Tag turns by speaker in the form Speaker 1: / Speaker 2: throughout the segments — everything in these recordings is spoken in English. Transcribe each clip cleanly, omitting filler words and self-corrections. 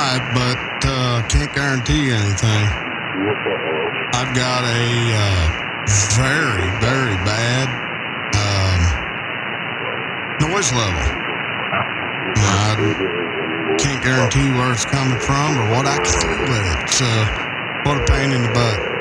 Speaker 1: try, but can't guarantee anything. I've got a very, very bad noise level. I can't guarantee where it's coming from or what I can do with it. So, what a pain in the butt.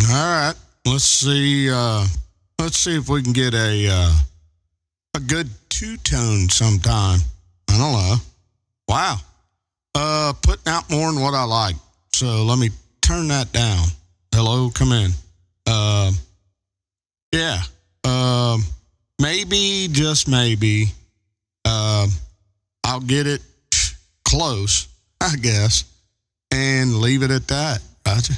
Speaker 1: All right, let's see if we can get a good two-tone sometime. I don't know. Wow. Putting out more than what I like. So let me turn that down. Hello, come in. Yeah. Maybe, just maybe, I'll get it close, I guess, and leave it at that. Roger.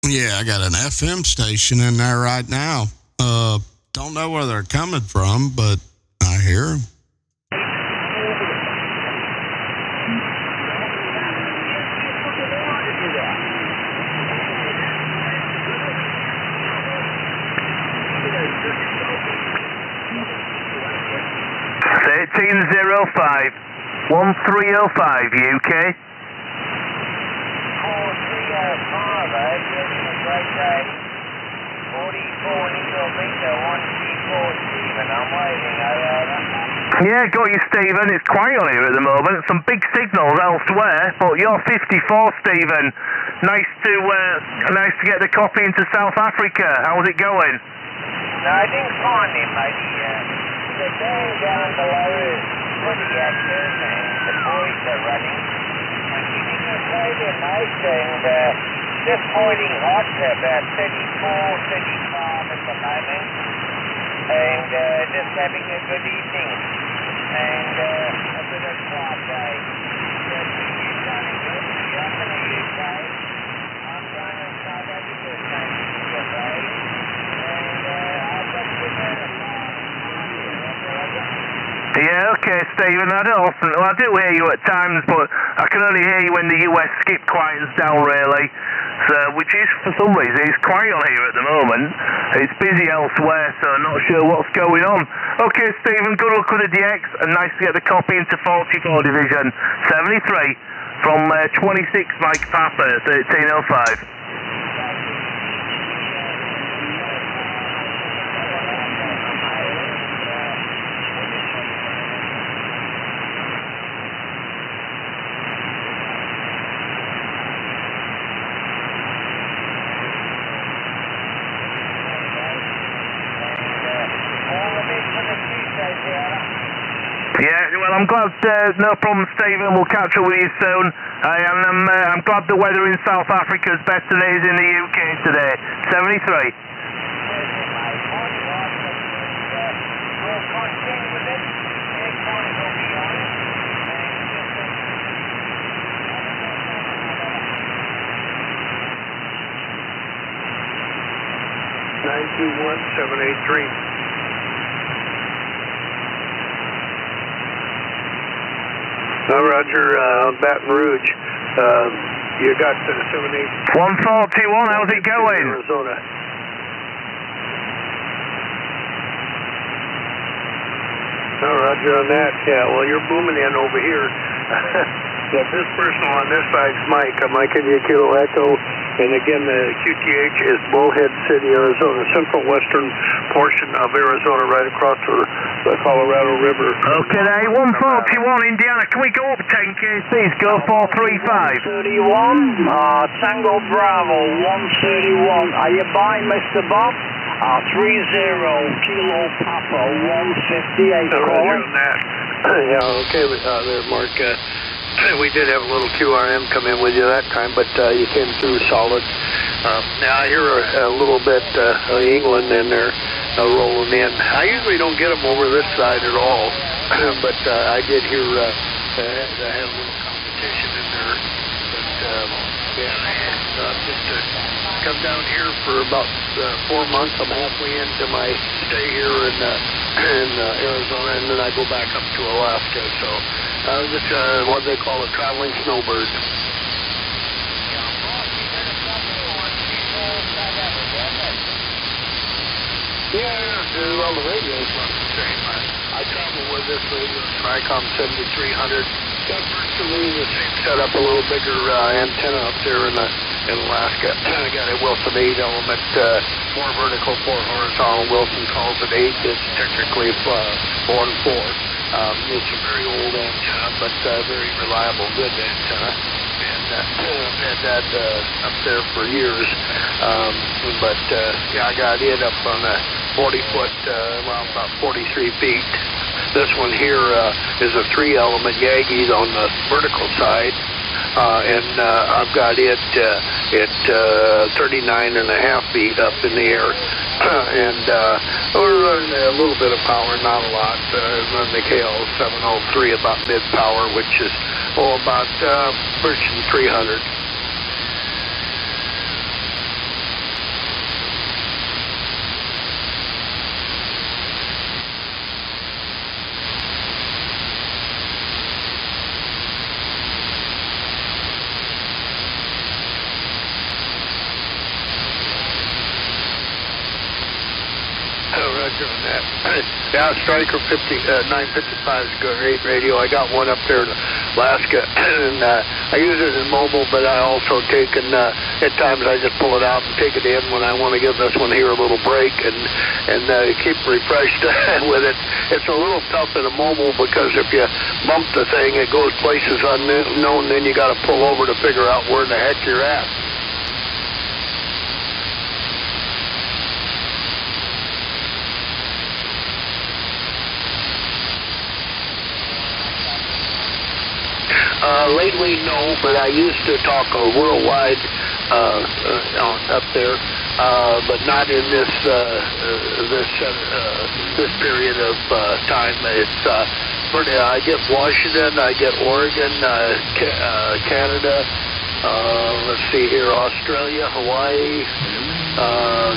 Speaker 1: Yeah, I got an FM station in there right now. Don't know where they're coming from, but I hear them.
Speaker 2: (1305) 1305 UK.
Speaker 3: 4305, having a great day. 44 Eagle Beta 134 Stephen, I'm waiting, over.
Speaker 2: Yeah, got you, Stephen. It's quiet on here at the moment. Some big signals elsewhere, but you're 54, Stephen. Nice to get the copy into South Africa. How's it going?
Speaker 3: No, I didn't find him, matey. The gang down below is pretty active, and the boys are running. I'm keeping a trailer, mate, and just pointing hot to about 34, 35 at the moment, and just having a good evening, and a bit of quiet day. You've done it good. You're up in the UK. I'm down in South Africa, thanks to your day, and I've got to go to
Speaker 2: Yeah, okay, Stephen. I do hear you at times, but I can only hear you when the US skip quiets down, really. So, which is, for some reason, it's quiet on here at the moment. It's busy elsewhere, so I'm not sure what's going on. Okay, Stephen, good luck with the DX, and nice to get the copy into 44 Division 73 from 26 Mike Papa, 1305. Yeah, well, I'm glad, no problem, Stephen. We'll catch up with you soon. And I'm glad the weather in South Africa is better than it is in the UK today. 73.
Speaker 4: 21783. Roger, Baton Rouge. You got 78.
Speaker 2: 141, how's it going?
Speaker 4: Arizona. Roger on that. Yeah, well, you're booming in over here. This person on this side's Mike. Mike India Kilo Echo. And again, the QTH is Bullhead City, Arizona, central western portion of Arizona, right across the Colorado River.
Speaker 2: Okay, there, 141, Indiana. Can we go up 10K, please? Go 435.
Speaker 3: 31, Tango Bravo, 131. Are you by, Mr. Bob? 30, Kilo Papa, 158.
Speaker 4: Roger on that. Yeah, okay, there, Mark. We did have a little QRM come in with you that time, but you came through solid. Now I hear a little bit of England in there rolling in. I usually don't get them over this side at all, but I did hear I had a little competition in there. But yeah, just come down here for about 4 months. I'm halfway into my stay here in Arizona, and then I go back up to Alaska. So just what they call a traveling snowbird. Yeah, well, the radio's not the same. I travel with this radio, Tricom 7300. Got virtually the same setup, a little bigger antenna up there in Alaska. I got a Wilson 8 element, 4 vertical, 4 horizontal. Wilson calls it 8. It's technically 4 and 4. It's a very old antenna, but very reliable, good antenna. And I've had that up there for years. But yeah, I got it up on a 40-foot, around about 43 feet. This one here is a 3-element Yagi on the vertical side. And I've got it at 39.5 feet up in the air. And we're running a little bit of power, not a lot. Running the KL703 about mid-power, which is about pushing 300. Yeah, Striker 955 is a great radio. I got one up there in Alaska, and I use it in mobile, but I also take and at times I just pull it out and take it in when I want to give this one here a little break and keep refreshed with it. It's a little tough in a mobile because if you bump the thing, it goes places unknown, then you got to pull over to figure out where the heck you're at. Lately, no, but I used to talk worldwide up there, but not in this period of time. It's I get Washington, I get Oregon, Canada. Let's see here, Australia, Hawaii,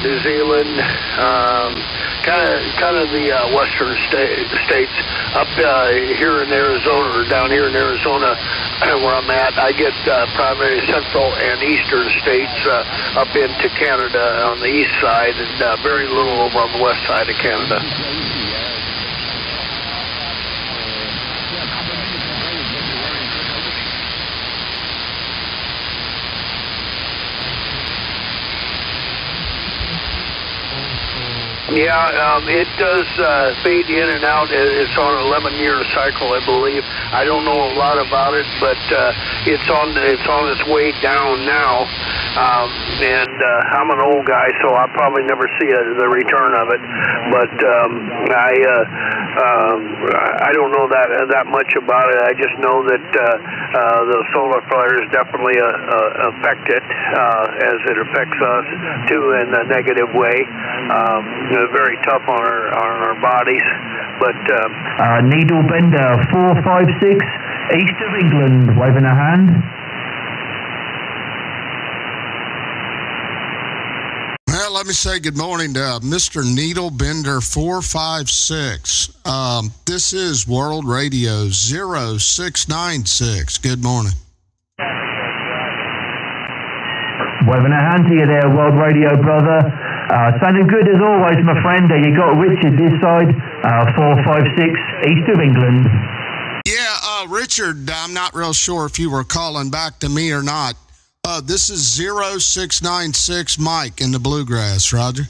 Speaker 4: New Zealand, kind of the western states. Up here in Arizona, or down here in Arizona, where I'm at, I get primary central and eastern states up into Canada on the east side, and very little over on the west side of Canada. Yeah, it does fade in and out. It's on an 11-year cycle, I believe. I don't know a lot about it, but it's on its way down now. And I'm an old guy, so I'll probably never see the return of it. But I don't know that much about it. I just know that the solar flares definitely affect it, as it affects us too in a negative way. Very tough on our bodies, but
Speaker 5: Needle Bender 456 east of England, waving a hand.
Speaker 1: Well, let me say good morning to Mr. Needlebender 456. This is World Radio 0696. Good morning.
Speaker 5: Waving a hand to you there, World Radio brother. Sounding good as always, my friend. You got Richard this side, 456, east of England.
Speaker 1: Yeah, Richard, I'm not real sure if you were calling back to me or not. This is 0696 Mike in the Bluegrass, Roger.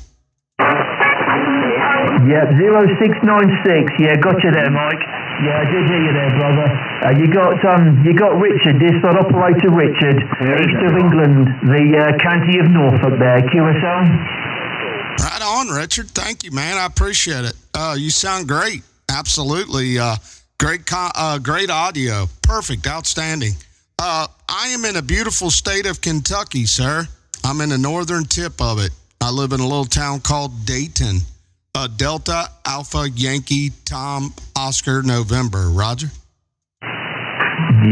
Speaker 5: Yeah, 0696. Yeah, got you there, Mike. Yeah, I did hear you there, brother. You got Richard, this side, Operator Richard, east of England, the county of Norfolk there, QSL.
Speaker 1: Right on, Richard. Thank you, man. I appreciate it. You sound great. Absolutely. Great audio. Perfect. Outstanding. I am in a beautiful state of Kentucky, sir. I'm in the northern tip of it. I live in a little town called Dayton. Delta, Alpha, Yankee, Tom, Oscar, November. Roger?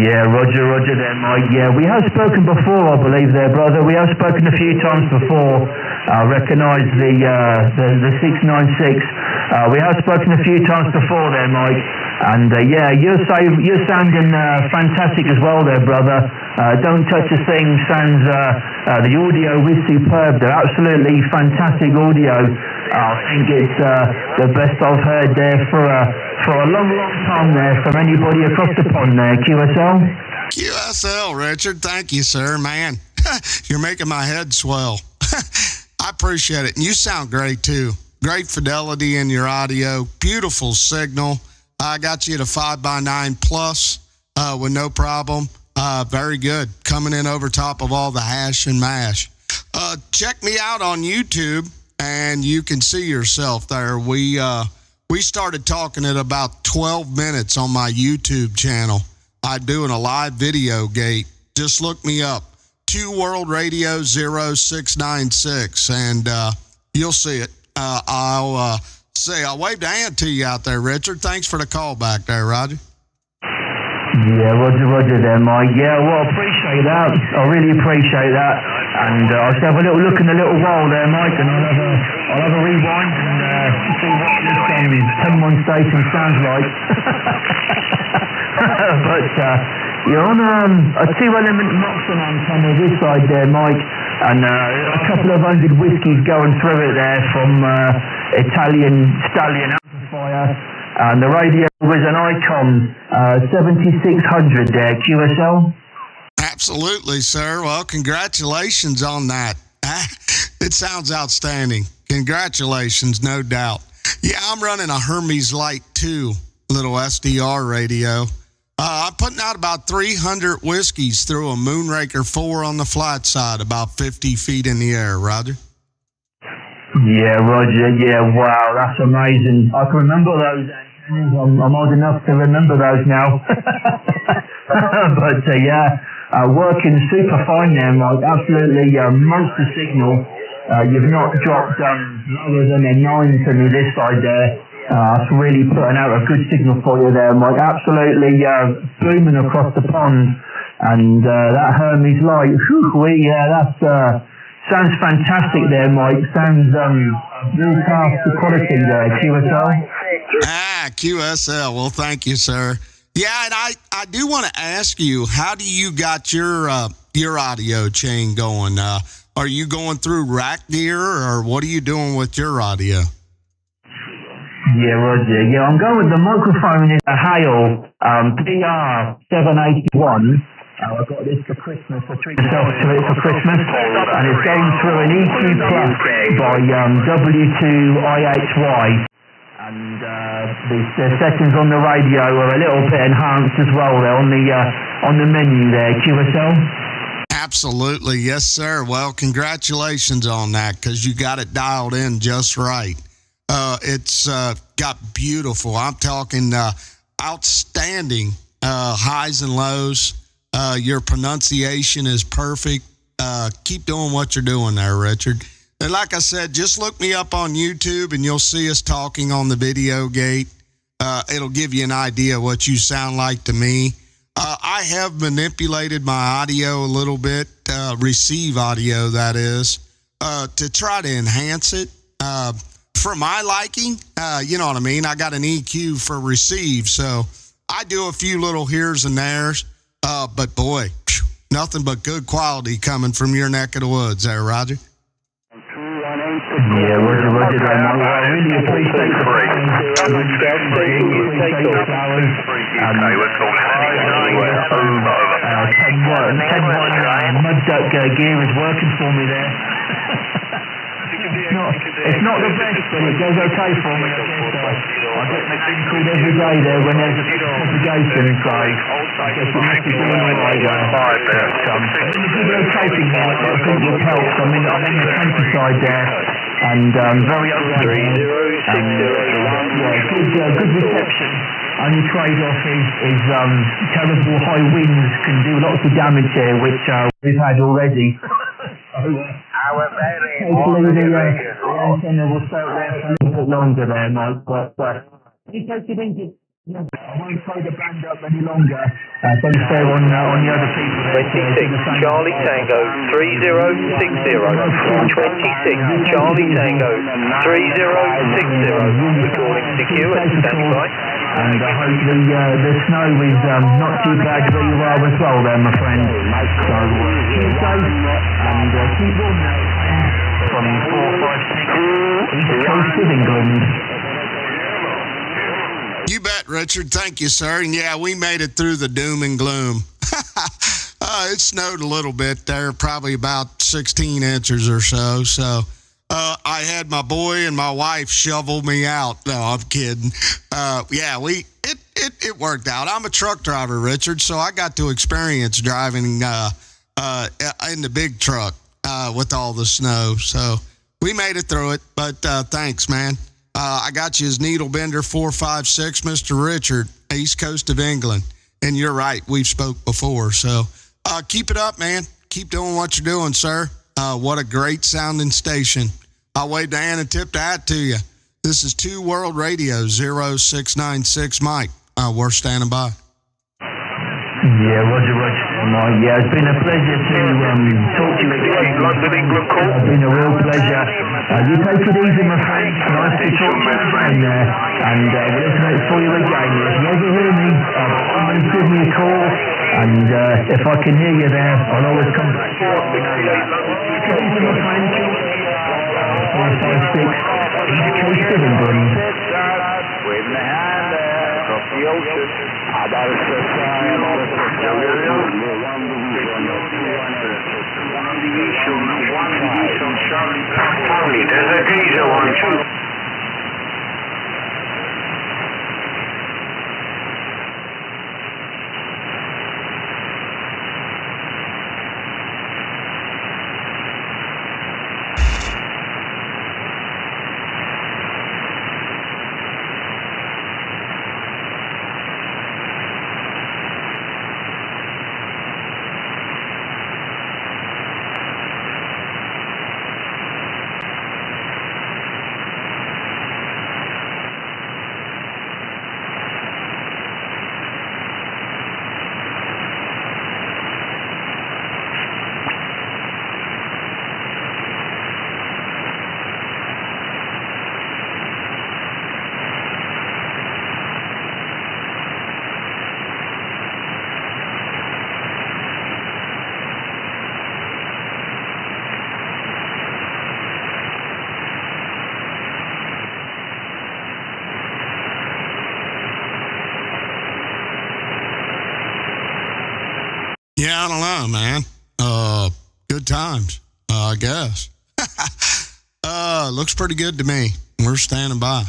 Speaker 5: Yeah, Roger there, Mike. Yeah, we have spoken before, I believe there, brother. We have spoken a few times before. I recognise the 696. We have spoken a few times before there, Mike. And yeah, you're sounding fantastic as well there, brother. Don't touch a thing. Sounds the audio is superb. They're absolutely fantastic audio. I think it's the best I've heard there for a long time there from anybody across the pond there. QSL.
Speaker 1: QSL, Richard. Thank you, sir. Man, you're making my head swell. I appreciate it. And you sound great too. Great fidelity in your audio. Beautiful signal. I got you at a 5x9 plus with no problem. Very good. Coming in over top of all the hash and mash. Check me out on YouTube, and you can see yourself there. We started talking at about 12 minutes on my YouTube channel. I'm doing a live video gate. Just look me up. Q World Radio 0696, and you'll see it. I'll wave the hand to you out there, Richard. Thanks for the call back there, Roger.
Speaker 5: Yeah, Roger there, Mike. Yeah, well, appreciate that. I really appreciate that. And I'll just have a little look in a little while there, Mike, and I'll have a rewind and see what this 10-1 station sounds like. But you're on a 2-element Moxon antenna this side there, Mike, and a couple of 100 whiskies going through it there from Italian Stallion amplifier, and the radio was an Icon 7600 there, QSL.
Speaker 1: Absolutely, sir. Well, congratulations on that. It sounds outstanding. Congratulations, no doubt. Yeah, I'm running a Hermes Light 2 little SDR radio. I'm putting out about 300 whiskeys through a Moonraker 4 on the flat side, about 50 feet in the air. Roger?
Speaker 5: Yeah, Roger. Yeah, wow, that's amazing. I can remember those antennas. I'm old enough to remember those now. But yeah, working super fine there, Mike. Absolutely monster signal. You've not dropped lower than a 9 to me this side there. That's really putting out a good signal for you there, Mike. Absolutely booming across the pond. And that Hermes Light, that sounds fantastic there, Mike. Sounds really past the quality there, QSL.
Speaker 1: QSL. Well, thank you, sir. Yeah, and I do want to ask you, how do you got your audio chain going? Are you going through Rack Gear, or what are you doing with your audio?
Speaker 5: Yeah, Roger. Yeah, I'm going with the microphone is a Hale PR781. I got this for Christmas. I treated myself to it for Christmas, and it's going through an EQ Plus by W2IHY. And the settings on the radio are a little bit enhanced as well there on the menu there, QSL.
Speaker 1: Absolutely, yes, sir. Well, congratulations on that, because you got it dialed in just right. It's got beautiful, I'm talking outstanding highs and lows. Your pronunciation is perfect. Keep doing what you're doing there, Richard. And like I said, just look me up on YouTube and you'll see us talking on the video gate. It'll give you an idea what you sound like to me. I have manipulated my audio a little bit, receive audio, that is. to try to enhance it. For my liking, you know what I mean? I got an EQ for receive, so I do a few little heres and theres. But boy, nothing but good quality coming from your neck of the woods there, Roger.
Speaker 5: Yeah, Roger, I really appreciate the flowers. Mud Duck gear is working for me there. It's not the best, but it goes okay for me. I get my thing called every day there when there's a propagation, so I guess it must be doing all right. It's a good rotating now, I think it helps. I'm in the countryside there, and very open and good reception. Only trade-off is terrible high winds can do lots of damage here, which we've had already. Hopefully the antenna will stay there for a little bit longer there, Mike, but you take it easy. I won't throw the band up any longer. Don't fair on the other people.
Speaker 6: 26, Charlie Tango, 3060. 26, Charlie Tango, 3060. Recording secure and standing by.
Speaker 5: And hopefully the snow is not too bad where you are as well there, my friend. So keep safe and keep warm from 456 East Coast of England.
Speaker 1: You bet, Richard. Thank you, sir. And yeah, we made it through the doom and gloom. It snowed a little bit there, probably about 16 inches or so. So I had my boy and my wife shovel me out. No, I'm kidding. Yeah, it worked out. I'm a truck driver, Richard, so I got to experience driving in the big truck with all the snow. So we made it through it. But thanks, man. I got you as Needlebender 456, Mr. Richard, East Coast of England. And you're right, we've spoke before. So keep it up, man. Keep doing what you're doing, sir. What a great sounding station. I'll wave the hand and tip that to you. This is 2 World Radio 0696 Mike. We're standing by.
Speaker 5: Yeah, Roger, Mike. Yeah, it's been a pleasure to talk to you again. It's been a real pleasure. You take it easy, my friend. Nice to talk to you again there. And we'll listen out for you again. If you ever hear me, always give me a call. And if I can hear you there, I'll always come back to you. Take it easy, my friend. 456 East Coast of England.
Speaker 3: Waving a hand there across the ocean. About a there's a diesel on too.
Speaker 1: Yeah, I don't know, man. Good times, I guess. Looks pretty good to me. We're standing by.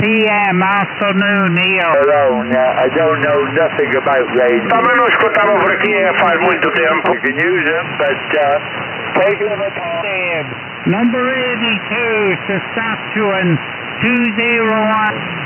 Speaker 7: p.m. afternoon here.
Speaker 3: I don't know nothing about radio.
Speaker 4: Também não escutava por aqui faz muito tempo.
Speaker 3: You can use them, but take them
Speaker 7: Said, number 82, Saskatchewan, 201.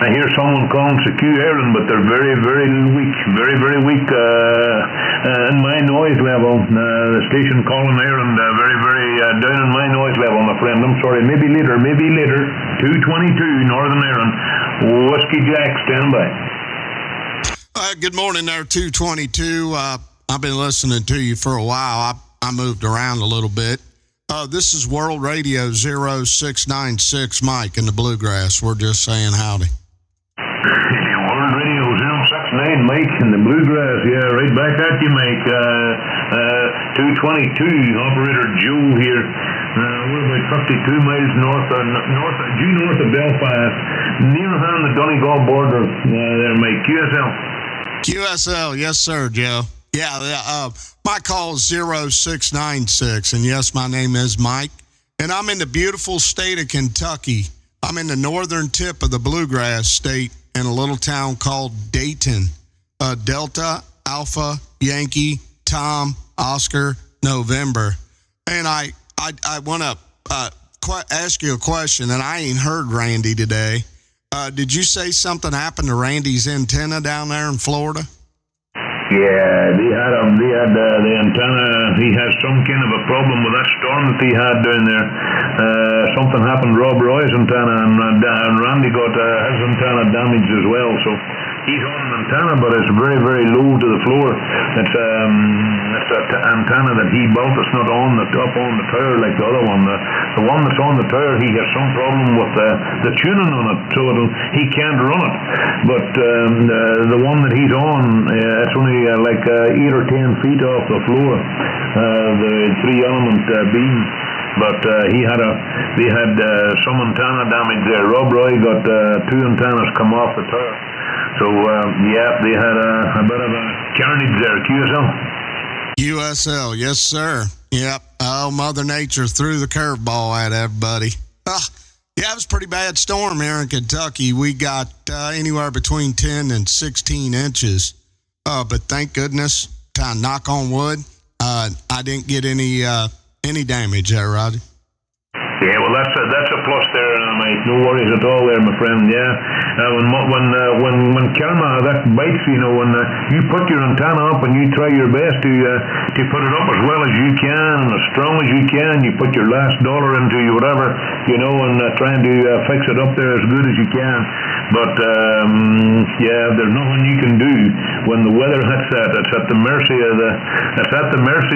Speaker 8: I hear someone calling Secure Aaron, but they're very, very weak. Very, very weak in my noise level. The station calling Aaron, very, very down in my noise level, my friend. I'm sorry. Maybe later. 222 Northern Aaron. Whiskey Jack, stand by.
Speaker 1: Good morning there, 222. I've been listening to you for a while. I moved around a little bit. This is World Radio 0696, Mike in the Bluegrass. We're just saying howdy.
Speaker 8: World Radio 069, Mike in the Bluegrass. Yeah, right back at you, Mike. 222, Operator Joe here. We're about 52 miles due north of Belfast, near on the Donegal border. There, Mike. QSL.
Speaker 1: QSL, yes, sir, Joe. Yeah, my call is 0696, and yes, my name is Mike, and I'm in the beautiful state of Kentucky. I'm in the northern tip of the Bluegrass state in a little town called Dayton. Delta, Alpha, Yankee, Tom, Oscar, November. And I want to ask you a question, and I ain't heard Randy today. Did you say something happened to Randy's antenna down there in Florida?
Speaker 8: Yeah, they had the antenna. He has some kind of a problem with that storm that he had down there. Something happened to Rob Roy's antenna, and Randy got his antenna damaged as well. So he's on an antenna, but it's very, very low to the floor. It's an antenna that he built. It's not on the tower like the other one. The one that's on the tower, he has some problem with the tuning on it, so he can't run it. But the one that he's on, it's only like 8 or 10 feet off the floor, the 3-element beam. But they had some antenna damage there. Rob Roy got 2 antennas come off the tower. So they had a bit of a carnage there. QSL.
Speaker 1: USL, yes, sir. Yep. Oh, Mother Nature threw the curveball at everybody. Yeah, it was a pretty bad storm here in Kentucky. We got anywhere between 10 and 16 inches. But thank goodness, kind of knock on wood, I didn't get any damage there, Roddy.
Speaker 8: Yeah, well, that's a plus there, mate. No worries at all there, my friend. Yeah, when Karma that bites, when you put your antenna up and you try your best to put it up as well as you can and as strong as you can, you put your last dollar into whatever, and trying to fix it up there as good as you can. But there's nothing you can do when the weather hits that. It's at the mercy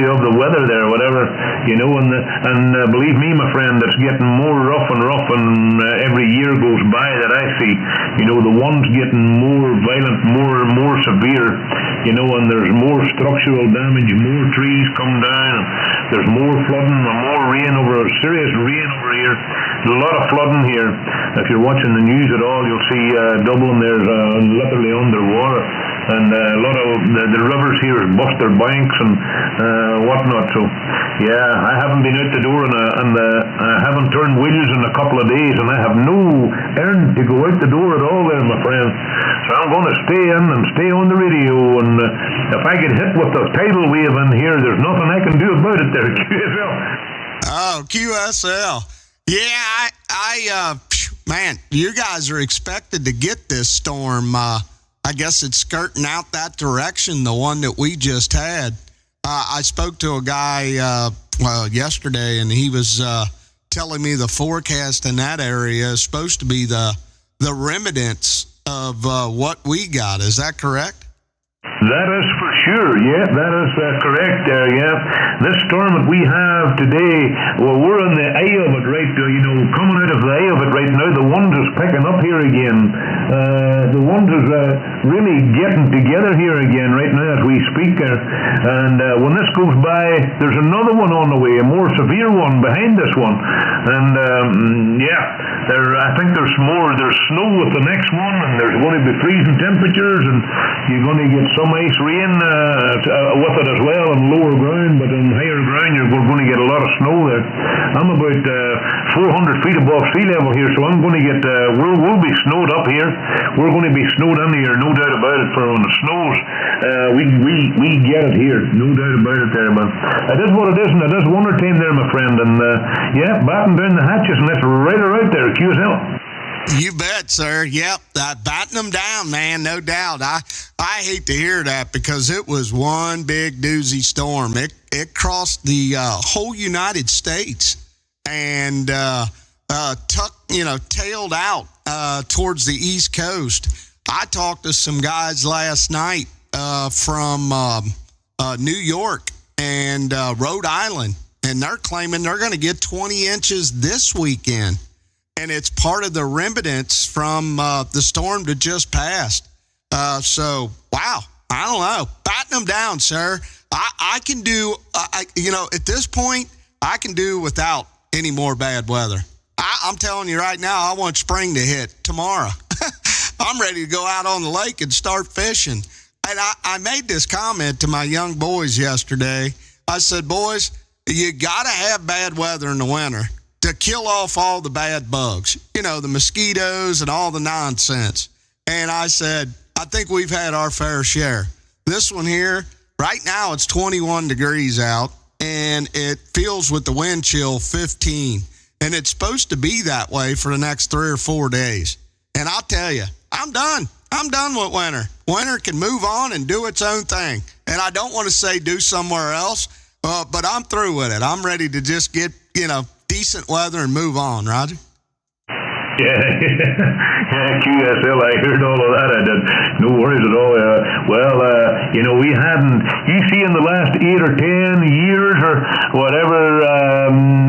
Speaker 8: of the weather there, whatever, and believe me, my friend, it's getting more rough and every year goes by that I see. The one's getting more violent, more severe, and there's more structural damage, more trees come down, and there's more flooding, more rain serious rain over here. A lot of flooding here. If you're watching the news at all, you'll see Dublin there's literally underwater, and a lot of the rivers here bust their banks and whatnot. So yeah, I haven't been out the door and I haven't turned wheels in a couple of days, and I have no errand to go out the door at all there, my friend. So I'm going to stay in and stay on the radio, and if I get hit with the tidal wave in here, there's nothing I can do about it there. QSL.
Speaker 1: Oh, QSL. Yeah, man, you guys are expected to get this storm. I guess it's skirting out that direction, the one that we just had. I spoke to a guy yesterday, and he was telling me the forecast in that area is supposed to be the remnants of what we got. Is that correct?
Speaker 8: That is for sure. Yeah, that is correct there. Yeah, this storm that we have today, well, we're in the eye of it right. Coming out of the eye of it right now. The ones is picking up here again. The ones is really getting together here again right now as we speak. And when this goes by, there's another one on the way, a more severe one behind this one. And I think there's snow with the next one, and there's going to be freezing temperatures, and you're going to get some ice rain with it as well on lower ground, but on higher ground you're going to get a lot of snow there. I'm about 400 feet above sea level here, so I'm going to get, we'll be snowed up here. We're going to be snowed in here, no doubt about it, for when it snows. We get it here, no doubt about it there, but it is what it is, and it is winter time there, my friend, and batten down the hatches, and that's right out there, QSL.
Speaker 1: You bet, sir. Yep, batting them down, man, no doubt. I hate to hear that because it was one big doozy storm. It crossed the whole United States and tailed out towards the East Coast. I talked to some guys last night from New York and Rhode Island, and they're claiming they're going to get 20 inches this weekend. And it's part of the remnants from the storm that just passed. So, wow, I don't know. Batten them down, sir. I can do, at this point, I can do without any more bad weather. I'm telling you right now, I want spring to hit tomorrow. I'm ready to go out on the lake and start fishing. And I made this comment to my young boys yesterday. I said, boys, you got to have bad weather in the winter to kill off all the bad bugs, the mosquitoes and all the nonsense. And I said, I think we've had our fair share. This one here, right now it's 21 degrees out, and it feels with the wind chill 15. And it's supposed to be that way for the next 3 or 4 days. And I'll tell you, I'm done. I'm done with winter. Winter can move on and do its own thing. And I don't want to say do somewhere else, but I'm through with it. I'm ready to just get, decent weather and move on, Roger.
Speaker 8: Yeah, QSL, I heard all of that. I did. No worries at all. We hadn't, you see, in the last 8 or 10 years or whatever,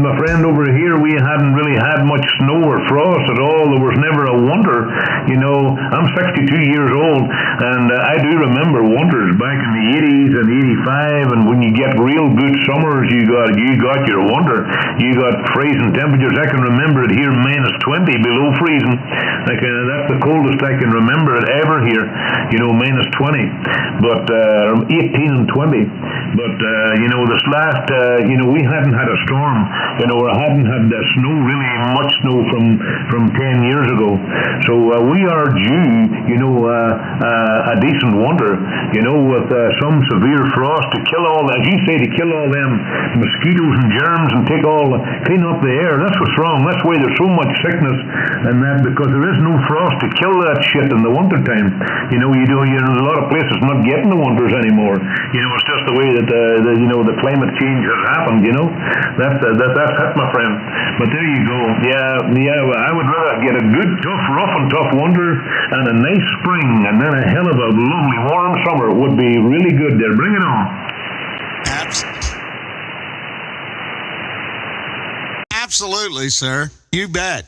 Speaker 8: my friend over here, we hadn't really had much snow or frost at all. There was never a winter. I'm 62 years old, and I do remember winters back in the 80s and 85, and when you get real good summers, you got your winter. You got freezing temperatures. I can remember it here, -20 below freezing. That's the coldest I can remember it ever here, -20, but 18 and 20. But this last, we hadn't had a storm, or hadn't had snow, really much snow from 10 years ago. So we are due, a decent winter, with some severe frost to kill all, as you say, to kill all them mosquitoes and germs and clean up the air. That's what's wrong. That's why there's so much sickness and that, because there is no frost to kill that shit in the winter time. You're in a lot of places not getting the winters anymore. It's just the way that the climate change has happened. That's it, my friend. But there you go. Yeah. I would rather get a good, rough and tough winter and a nice spring, and then a hell of a lovely warm summer would be really good there. Bring it on.
Speaker 1: Absolutely, sir. You bet.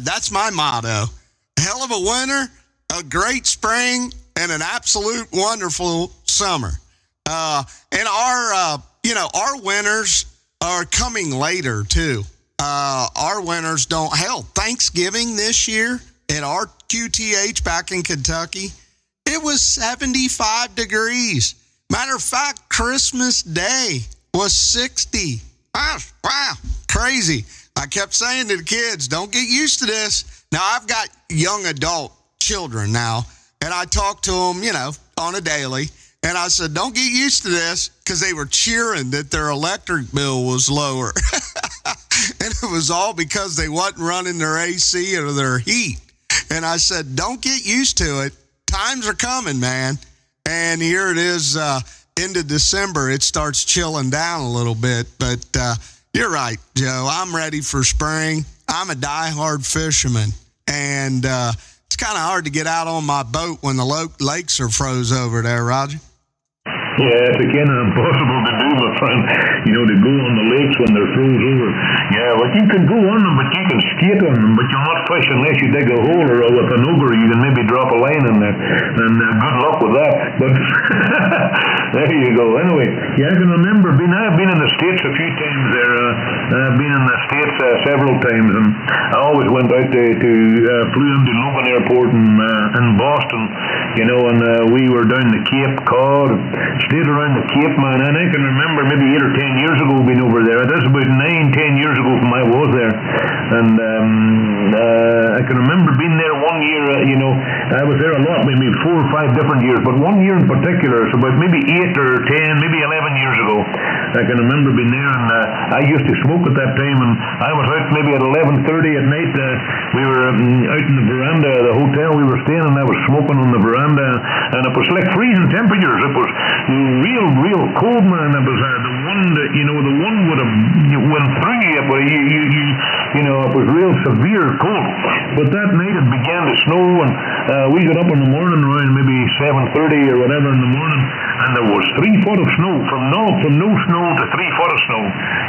Speaker 1: That's my motto. Hell of a winter, a great spring, and an absolute wonderful summer. And our winters are coming later too. Our winters Thanksgiving this year at our QTH back in Kentucky, it was 75 degrees. Matter of fact, Christmas Day was 60. Wow, crazy. I kept saying to the kids, don't get used to this. Now, I've got young adult children now, and I talk to them, on a daily, and I said, don't get used to this, because they were cheering that their electric bill was lower. And it was all because they wasn't running their AC or their heat. And I said, don't get used to it. Times are coming, man. And here it is, into December, it starts chilling down a little bit, but you're right, Joe. I'm ready for spring. I'm a diehard fisherman, and it's kind of hard to get out on my boat when the lakes are froze over there, Roger.
Speaker 8: Yeah, it's kind of impossible to do, my friend. You know, to go on the lakes when they're froze over. Yeah, well, you can go on them, but you can skate on them, but you'll not fish unless you dig a hole, or with an ogre you can maybe drop a line in there. And good luck with that. But there you go. Anyway, yeah, I can remember I've been in the States a few times there. I've been in the States several times, and I always went out flew into Logan Airport in Boston, you know, and we were down the Cape Cod, stayed around the Cape, man, and I can remember maybe 8 or 10 years ago being over there. That's about 9-10 years ago from I was there, and I can remember being there one year, you know, I was there a lot, maybe 4 or 5 different years, but one year in particular, it's about maybe 8 or 10, maybe 11 years ago, I can remember being there, and I used to smoke at that time, and I was out maybe at 11:30 at night. We were out in the veranda of the hotel we were staying, and I was smoking on the veranda, and it was like freezing temperatures. It was real cold, man. It was the wind, you know, the wind would have went through you, but you know, it was real severe cold. But that night it began to snow, and we got up in the morning around maybe 7:30 or whatever in the morning, and there was 3 foot of snow, from no snow to 3 foot of snow.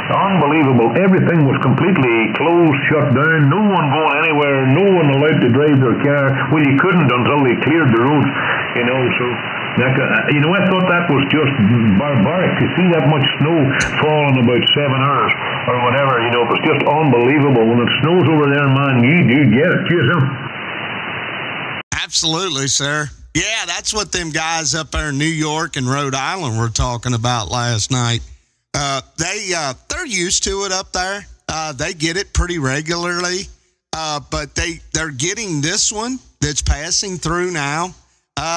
Speaker 8: Unbelievable. Everything was completely closed, shut down, no one going anywhere, no one allowed to drive their car. Well, you couldn't until they cleared the roads, you know, so you know, I thought that was just barbaric to see that much snow fall in about 7 hours or whatever, you know. It was just unbelievable. When it snows over there, man, you do get it, you know.
Speaker 1: Absolutely, sir. Yeah, that's what them guys up there in New York and Rhode Island were talking about last night. They're used to it up there. They get it pretty regularly, but they're getting this one that's passing through now.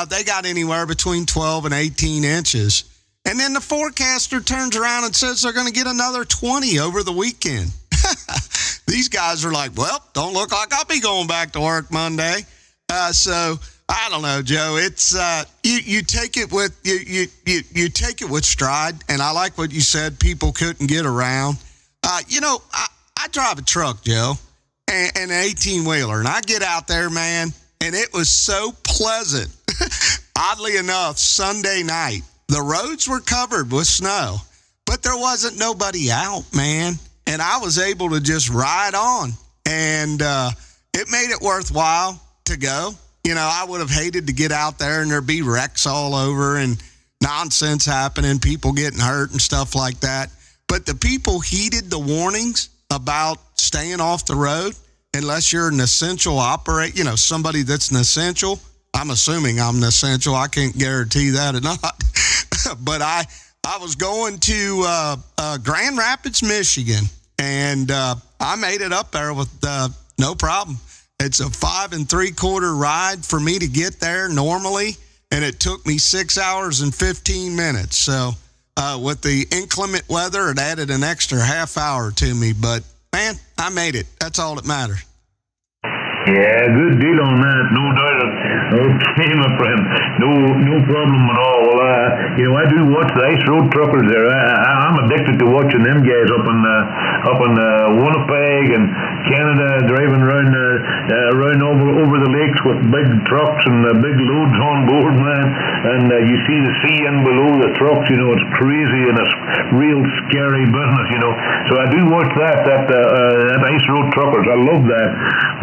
Speaker 1: They got anywhere between 12 and 18 inches. And then the forecaster turns around and says they're going to get another 20 over the weekend. These guys are like, well, don't look like I'll be going back to work Monday. So I don't know, Joe. It's you take it with you take it with stride, and I like what you said. People couldn't get around. You know, I drive a truck, Joe, and an 18-wheeler, and I get out there, man, and it was so pleasant. Oddly enough, Sunday night, the roads were covered with snow, but there wasn't nobody out, man, and I was able to just ride on, and it made it worthwhile to go. You know, I would have hated to get out there and there'd be wrecks all over and nonsense happening, people getting hurt and stuff like that. But the people heeded the warnings about staying off the road unless you're an essential you know, somebody that's an essential. I'm assuming I'm an essential. I can't guarantee that or not. But I was going to Grand Rapids, Michigan, and I made it up there with no problem. It's a 5 3/4 ride for me to get there normally, and it took me 6 hours and 15 minutes. So with the inclement weather, it added an extra half hour to me. But, man, I made it. That's all that matters.
Speaker 8: Yeah, good deal on that, no doubt. Okay, my friend, no problem at all. Well, you know, I do watch the ice road truckers there. I'm addicted to watching them guys up in Winnipeg and Canada, driving around over the lakes with big trucks and big loads on board, man. And you see the sea in below the trucks. You know, it's crazy and it's real scary business. You know, so I do watch that ice road truckers. I love that.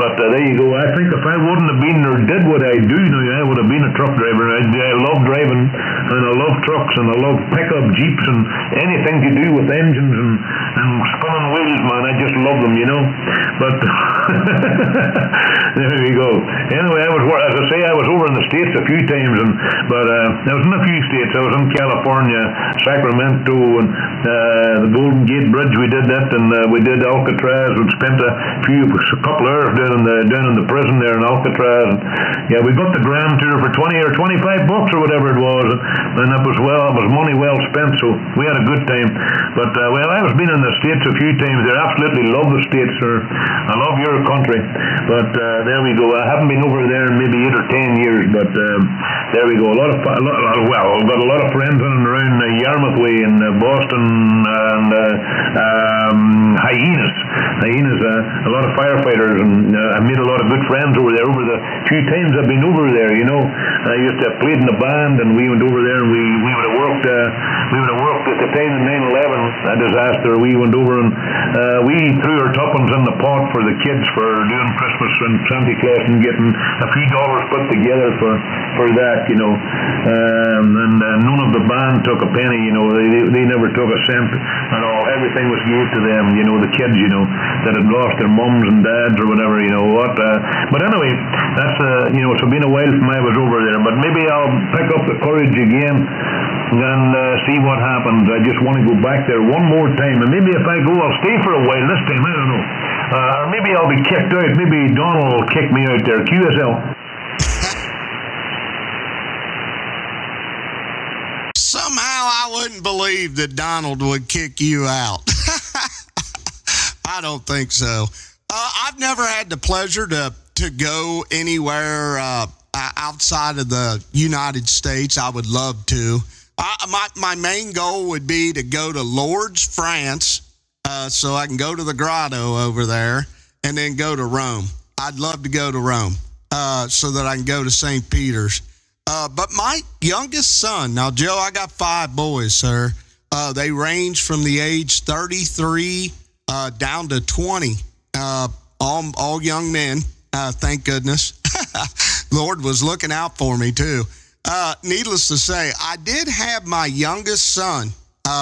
Speaker 8: But there you go. I think if I wouldn't have been or did what I do now, I would have been a truck driver. I love driving, and I love trucks, and I love pickup jeeps, and anything to do with engines and spinning wheels, man. I just love them, you know. But there you go. Anyway, as I say, I was over in the States a few times, but I was in a few states. I was in California, Sacramento, and the Golden Gate Bridge. We did that, and we did Alcatraz. We spent a couple hours down in the prison there in Alcatraz. And, yeah, we got the Grand Tour for $20 or $25 or whatever it was, and it was money well spent. So we had a good time. But well, I've been in the States a few times. I absolutely love the States, sir. I love your country. But there we go. I haven't been over there in maybe 8 or 10 years, but there we go. I've got a lot of friends in and around Yarmouth Way in Boston and hyenas. A lot of firefighters, and I made a lot of good friends over there. Over the few times I've been over there, I used to have played in the band, and we went over there, and we would have worked. We would have worked at the time of 9/11, that disaster. We went over and we threw our tuppence in the pot for the kids for doing Christmas and Santa Claus and getting a few dollars put together for that, and none of the band took a penny. They never took a cent at all. Everything was gave to them. The kids, that had lost their mums and dads or whatever. But anyway, that's it's been a while from I was over there. But maybe I'll pick up the courage again and see what happens. I just want to go back there one more time, and maybe if I go, I'll stay for a while this time. I don't know, or maybe I'll be kicked out. Maybe Donald will kick me out there. QSL.
Speaker 1: Somehow I wouldn't believe that Donald would kick you out. I don't think so. I've never had the pleasure to go anywhere outside of the United States. I would love to. My main goal would be to go to Lourdes, France, so I can go to the grotto over there and then go to Rome. I'd love to go to Rome so that I can go to St. Peter's. But my youngest son, now, Joe, I got 5 boys, sir. They range from the age 33 down to 20, all young men, thank goodness. Lord was looking out for me, too. Needless to say, I did have my youngest son,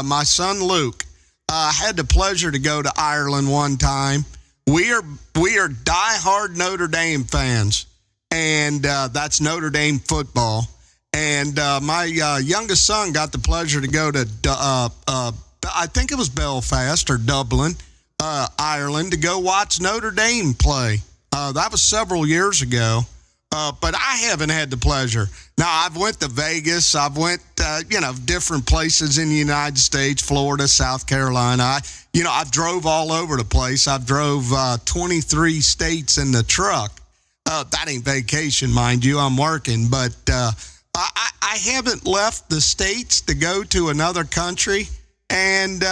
Speaker 1: my son Luke. I had the pleasure to go to Ireland one time. We are diehard Notre Dame fans, and that's Notre Dame football. And my youngest son got the pleasure to go to, I think it was Belfast or Dublin, Ireland, to go watch Notre Dame play. That was several years ago. But I haven't had the pleasure. Now, I've went to Vegas. I've went, different places in the United States, Florida, South Carolina. I've drove all over the place. I've drove 23 states in the truck. That ain't vacation, mind you. I'm working. But I haven't left the States to go to another country. And,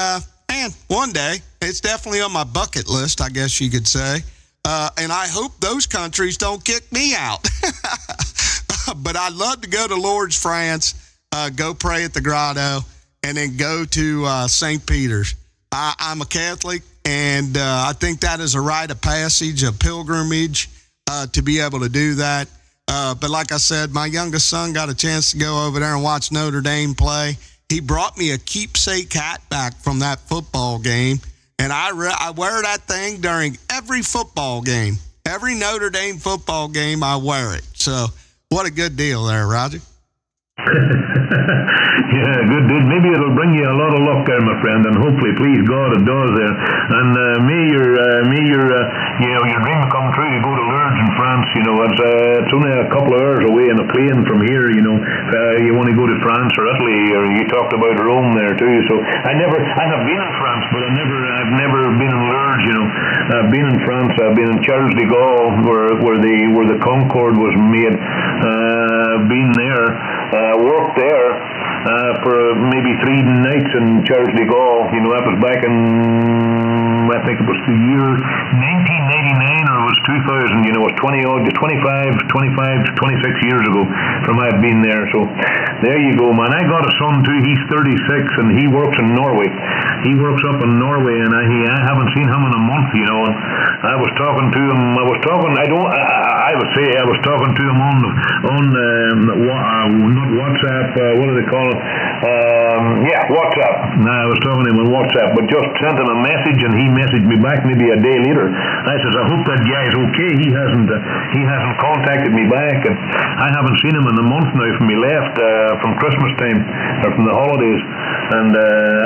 Speaker 1: man, one day, it's definitely on my bucket list, I guess you could say. And I hope those countries don't kick me out. But I'd love to go to Lourdes, France, go pray at the grotto, and then go to St. Peter's. I'm a Catholic, and I think that is a rite of passage, a pilgrimage, to be able to do that. But like I said, my youngest son got a chance to go over there and watch Notre Dame play. He brought me a keepsake hat back from that football game. And I wear that thing during every football game. Every Notre Dame football game, I wear it. So what a good deal there, Roger.
Speaker 8: Yeah, good dude. Maybe it'll bring you a lot of luck there, my friend, and hopefully, please God, it does there. And may your dream come true. You go to Lourdes in France. It's only a couple of hours away in a plane from here. You want to go to France or Italy, or you talked about Rome there too. So I have been in France, but I've never been in Lourdes. I've been in France. I've been in Charles de Gaulle, where the Concorde was made. Been there, worked there. For maybe 3 nights in Charles de Gaulle. That was back in, I think it was the year 1999 or it was 2000. It was 26 years ago from I've been there. So there you go, man. I got a son too. He's 36 and he works in Norway. He works up in Norway, and I haven't seen him in a month. And I was talking to him. I was talking to him on not WhatsApp. What do they call it? WhatsApp. No, I was talking to him on WhatsApp, but just sent him a message, and he messaged me back maybe a day later. I says, I hope that guy's okay. He hasn't contacted me back, and I haven't seen him in a month now from he left from Christmas time or from the holidays. And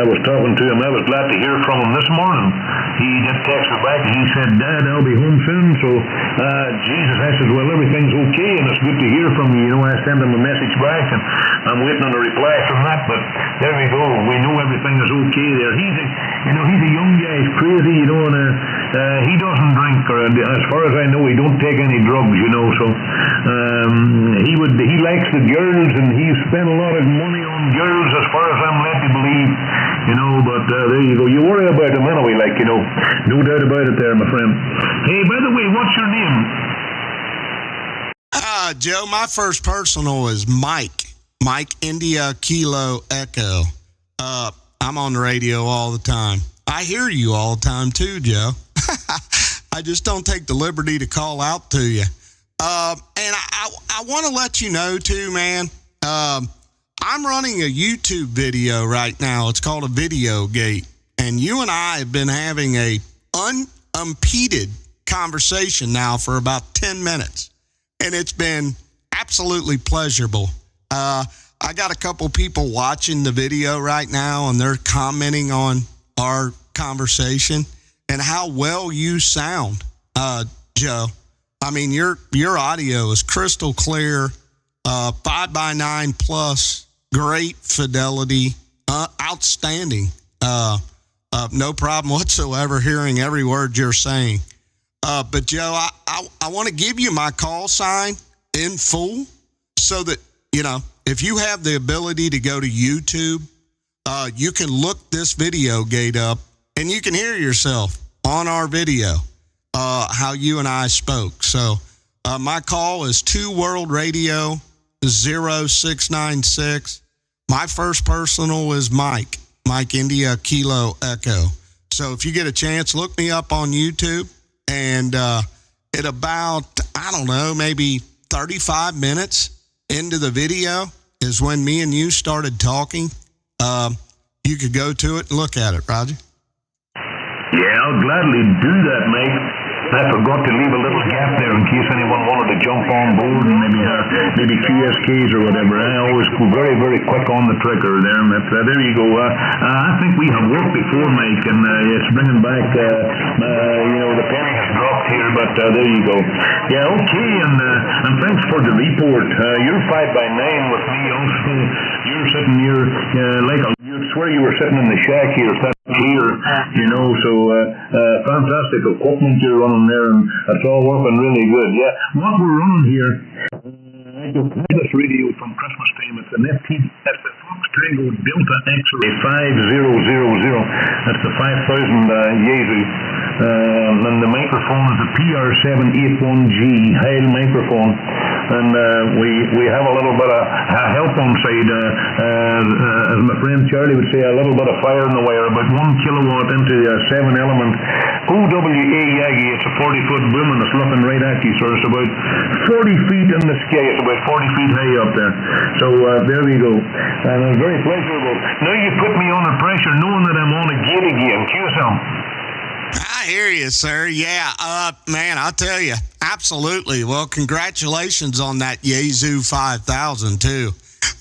Speaker 8: I was talking to him. I was glad to hear from him this morning. He just texted me back, and he said, Dad, I'll be home soon. So Jesus, I said, well, everything's okay, and it's good to hear from you. I sent him a message back, and I'm waiting on a reply from that. But there we go. We know everything is okay there. He's a young guy. He's crazy, and he doesn't drink, or as far as I know, he don't take any drugs, So he likes the girls, and he's spent a lot of money on girls, as far as I'm led to believe, But there you go. You worry way about him anyway, like, you know. No doubt about it there, my friend. Hey, by the way, what's your name?
Speaker 1: Joe, my first personal is Mike. Mike India Kilo Echo. I'm on the radio all the time. I hear you all the time too, Joe. I just don't take the liberty to call out to you. And I want to let you know too, man. I'm running a YouTube video right now. It's called a Video Gate. And you and I have been having a unimpeded conversation now for about 10 minutes. And it's been absolutely pleasurable. I got a couple people watching the video right now, and they're commenting on our conversation and how well you sound, Joe. I mean, your audio is crystal clear, 5x9 plus, great fidelity, outstanding. No problem whatsoever hearing every word you're saying. But Joe, I want to give you my call sign in full so that, you know, if you have the ability to go to YouTube, you can look this Video Gate up and you can hear yourself on our video, how you and I spoke. So my call is 2 World Radio 0696. My first personal is Mike India Kilo Echo. So if you get a chance, look me up on YouTube. And at about, I don't know, maybe 35 minutes into the video is when me and you started talking. You could go to it and look at it, Roger.
Speaker 8: Yeah, I'll gladly do that, mate. I forgot to leave a little gap there in case anyone wanted to jump on board and maybe QSKs or whatever. I always go very, very quick on the trigger there. And there you go. I think we have worked before, Mike, and it's bringing back, you know, the penny has dropped here, but there you go. Yeah, okay, and thanks for the report. You're 5x9 with me also. You're sitting here like you'd swear you were sitting in the shack here. That's clear, you know, so fantastic equipment you're running there, and it's all working really good. Yeah, what we're running here, this radio from Christmas time, it's an FT, that's the Fox Tango Delta X-Ray 5000. That's the 5000 Yaesu. And the microphone is a PR781G Heil microphone. And we have a little bit of help on side, as my friend Charlie would say, a little bit of fire in the wire, about 1 kilowatt into a 7-element OWA Yagi. It's a 40-foot boom and it's looking right at you, so it's about 40 feet in the sky. It's about 40 feet high up there. So there we go. And it's very pleasurable. Now you put me under pressure knowing that I'm on a gate again. QSL.
Speaker 1: I hear you, sir. Yeah, man, I'll tell you, absolutely. Well, congratulations on that Yaesu 5000, too.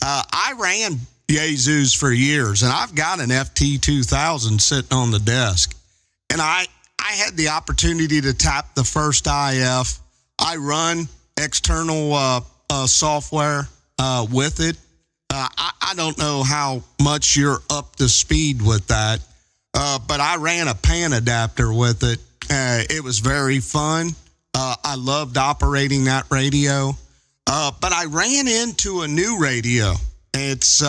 Speaker 1: I ran Yaesus for years, and I've got an FT2000 sitting on the desk. And I had the opportunity to tap the first IF. I run external software with it. I don't know how much you're up to speed with that. But I ran a PAN adapter with it. It was very fun. I loved operating that radio. But I ran into a new radio. It's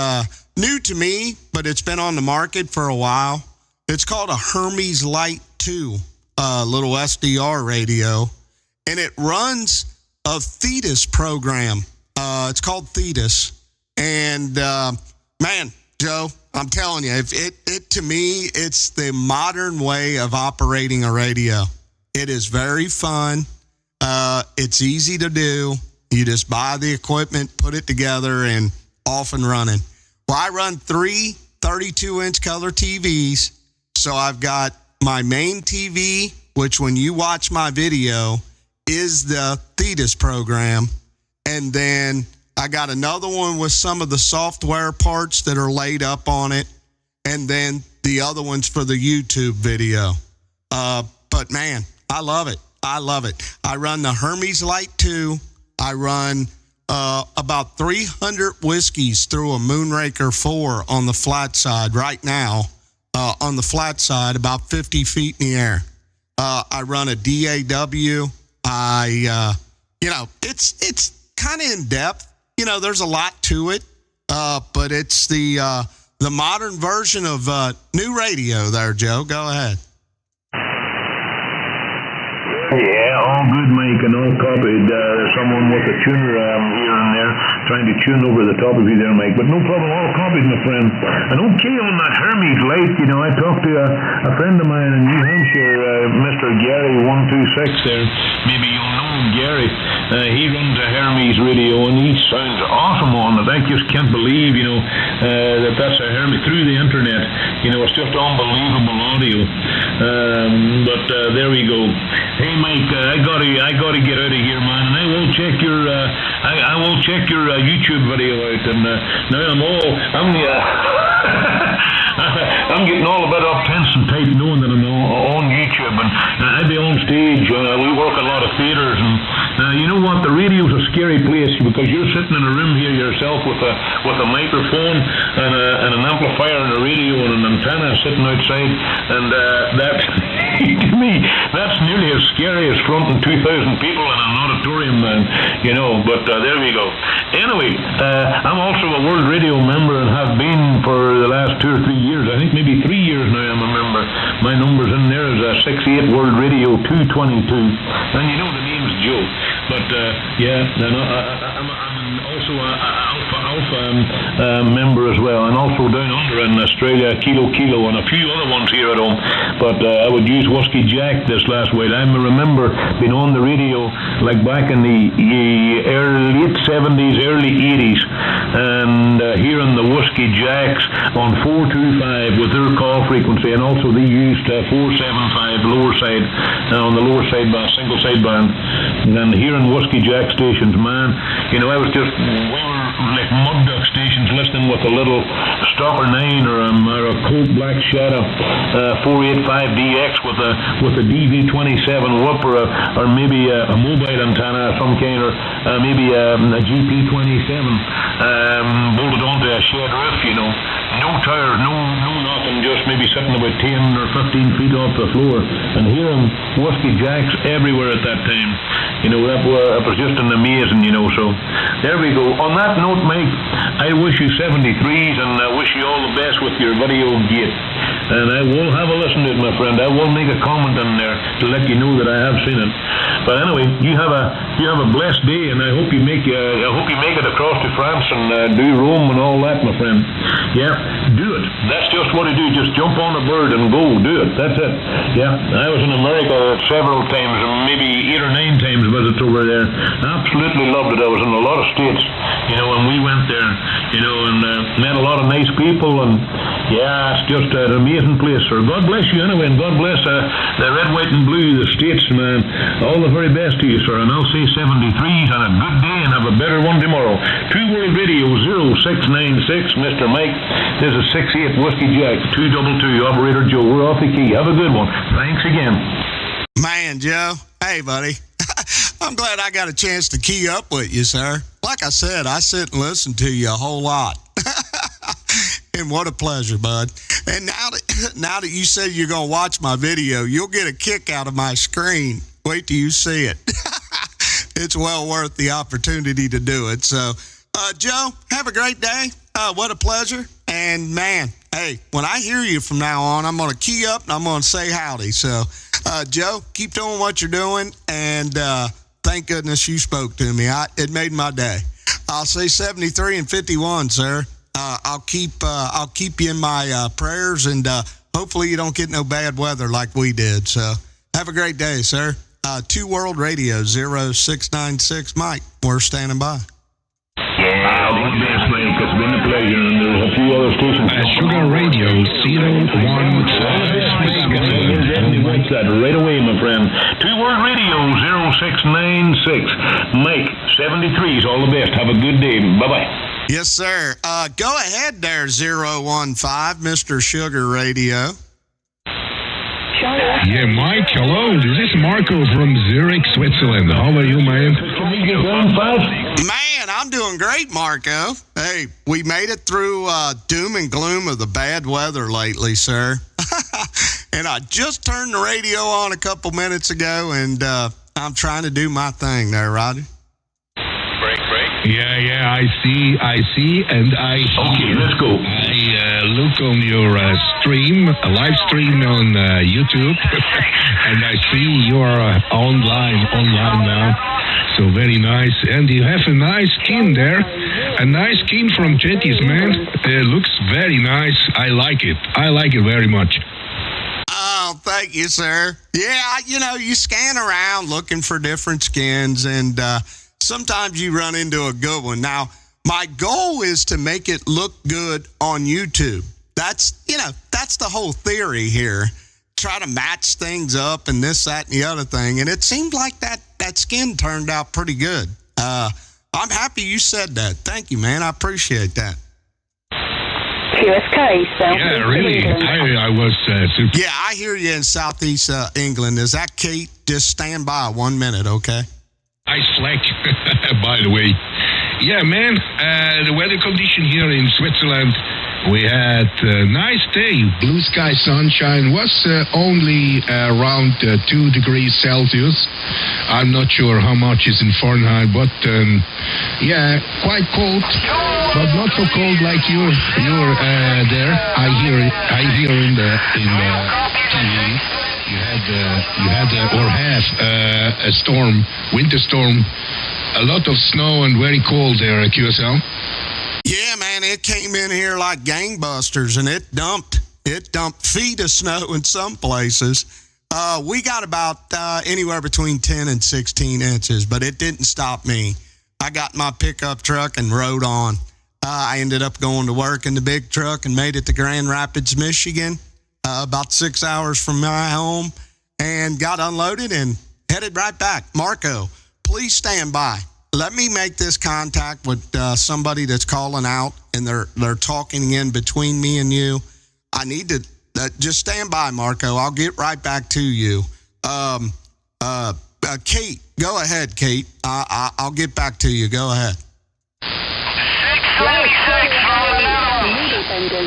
Speaker 1: new to me, but it's been on the market for a while. It's called a Hermes Light 2, little SDR radio. And it runs a Thetis program. It's called Thetis. And, man, Joe, I'm telling you, it to me, it's the modern way of operating a radio. It is very fun. It's easy to do. You just buy the equipment, put it together, and off and running. Well, I run 3 32-inch color TVs. So I've got my main TV, which when you watch my video is the Thetis program. And then I got another one with some of the software parts that are laid up on it. And then the other one's for the YouTube video. But man, I love it. I love it. I run the Hermes Light 2. I run about 300 whiskeys through a Moonraker 4 on the flat side right now. On the flat side, about 50 feet in the air. I run a DAW. it's kind of in depth. You know, there's a lot to it, but it's the the modern version of new radio there, Joe. Go ahead.
Speaker 8: Yeah, all good, Mike, and all copied. There's someone with a tuner here and there trying to tune over the top of you there, Mike. But no problem, all copied, my friend. And okay on that Hermes light, you know, I talked to a friend of mine in New Hampshire, Mr. Gary 126 there. Maybe you'll know him, Gary. He runs a Hermes radio, and he sounds awesome on it. I just can't believe, you know, that's a Hermes through the internet. You know, it's just unbelievable audio. But there we go. Hey, Mike, I gotta get out of here, man. And I will check your I will check your YouTube video out. And now I'm getting all a bit up tense and tight knowing that I'm on YouTube, and I'd be on stage. We work a lot of theaters, and you know what? The radio's a scary place because you're sitting in a room here yourself with a microphone and an amplifier and a radio and an antenna sitting outside, and that to me that's nearly as scary as fronting 2,000 people in an auditorium, man. You know, but there we go. Anyway, I'm also a World Radio member and have been for the last 2 or 3 years. I think maybe 3 years now I'm a member. My number's in there is 68 World Radio 222. And you know the name's Joe. But yeah, I'm also a Alpha member as well, and also down under in Australia, Kilo, and a few other ones here at home. But I would use Whiskey Jack this last week. I remember being on the radio like back in the late 70s, early 80s, and hearing the Whiskey Jacks on 425 with their call frequency, and also they used 475 lower side on the lower side band, single side band, and hearing Whiskey Jack stations, man, you know, we were like mud duck stations listening with a little Stalker 9 or a Colt Black Shadow 485DX with a DV27 whoop or maybe a mobile antenna of some kind, or maybe a GP27 bolted onto a shed roof, you know. No tires, no nothing, just maybe sitting about 10 or 15 feet off the floor, and hearing Whiskey Jacks everywhere at that time. You know, that was just an amazing, you know, so there we go. On that note, Mike, I wish you 73s, and I wish you all the best with your video gate. And I will have a listen to it, my friend. I will make a comment in there to let you know that I have seen it. But anyway, you have a blessed day, and I hope you make it across to France and do Rome and all that, my friend. Yeah, do it. That's just what I do. Just jump on a bird and go. Do it. That's it. Yeah, I was in America several times, maybe 8 or 9 times visits over there. Absolutely loved it. I was in a lot of states, you know, and we went there, you know, and met a lot of nice people, and yeah, it's just an amazing place, sir. God bless you anyway, and God bless the red, white, and blue, the states, man. All the very best to you, sir, and I'll say 73s and a good day, and have a better one tomorrow. 2 World Radio 0696, Mr. Mike. This is 68 Whiskey Jack 222, Operator Joe. We're off the key. Have a good one. Thanks again.
Speaker 1: Man, Joe. Hey, buddy. I'm glad I got a chance to key up with you, sir. Like I said, I sit and listen to you a whole lot. And what a pleasure, bud. And now that you said you're going to watch my video, you'll get a kick out of my screen. Wait till you see it. It's well worth the opportunity to do it. So, Joe, have a great day. What a pleasure. And, man, hey, when I hear you from now on, I'm going to key up and I'm going to say howdy. So, Joe, keep doing what you're doing. And thank goodness you spoke to me. It made my day. I'll say 73 and 51, sir. I'll keep you in my prayers, and hopefully you don't get no bad weather like we did. So have a great day, sir. 2 World Radio 0696, Mike. We're standing by.
Speaker 8: Yeah, all the best, Mike. It's been a pleasure, and there's a few other stations.
Speaker 9: Sugar Radio 015.
Speaker 8: Watch that right away, my friend. 2 World Radio 0696. Mike, 73s, all the best. Have a good day. Bye-bye.
Speaker 1: Yes, sir. Go ahead there, 015, Mr. Sugar Radio.
Speaker 9: Yeah, Mike, hello. This is Marco from Zurich, Switzerland. How are you, man?
Speaker 1: Man, I'm doing great, Marco. Hey, we made it through doom and gloom of the bad weather lately, sir. And I just turned the radio on a couple minutes ago, and I'm trying to do my thing there, Roddy.
Speaker 9: Yeah, I see, and I hear.
Speaker 8: Okay, let's go.
Speaker 9: I look on your stream, a live stream on YouTube, and I see you are online now. So very nice, and you have a nice skin there, a nice skin from Jetties, man. It looks very nice. I like it very much.
Speaker 1: Oh, thank you, sir. Yeah, you scan around looking for different skins, and sometimes you run into a good one. Now, my goal is to make it look good on YouTube. That's the whole theory here. Try to match things up and this, that, and the other thing. And it seemed like that skin turned out pretty good. I'm happy you said that. Thank you, man. I appreciate that.
Speaker 10: QSK, South
Speaker 9: Yeah, really. I was super.
Speaker 1: Yeah, I hear you in Southeast England. Is that Kate? Just stand by 1 minute, okay?
Speaker 9: Nice flag, by the way. Yeah, man, the weather condition here in Switzerland, we had a nice day. Blue sky sunshine was only around 2 degrees Celsius. I'm not sure how much is in Fahrenheit, but yeah, quite cold, but not so cold like you're there. I hear in the TV. You had or have a storm, winter storm, a lot of snow and very cold there at QSL.
Speaker 1: Yeah, man, it came in here like gangbusters, and it dumped feet of snow in some places. We got about anywhere between 10 and 16 inches, but it didn't stop me. I got my pickup truck and rode on. I ended up going to work in the big truck and made it to Grand Rapids, Michigan, about 6 hours from my home, and got unloaded and headed right back. Marco, please stand by. Let me make this contact with somebody that's calling out, and they're talking in between me and you. I need to just stand by, Marco. I'll get right back to you. Kate, go ahead, Kate. I'll get back to you. Go ahead.
Speaker 10: 676 rolling out. Needlebender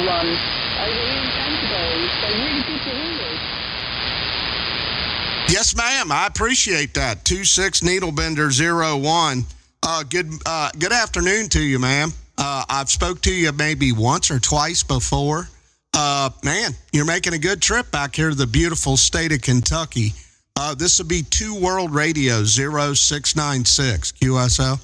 Speaker 10: 01. Over here in Canterbury. So really good to hear you.
Speaker 1: Yes, ma'am. I appreciate that. 26 Needlebender 01. Good afternoon to you, ma'am. I've spoke to you maybe once or twice before. Man, you're making a good trip back here to the beautiful state of Kentucky. This will be 2 World Radio 0696 QSL.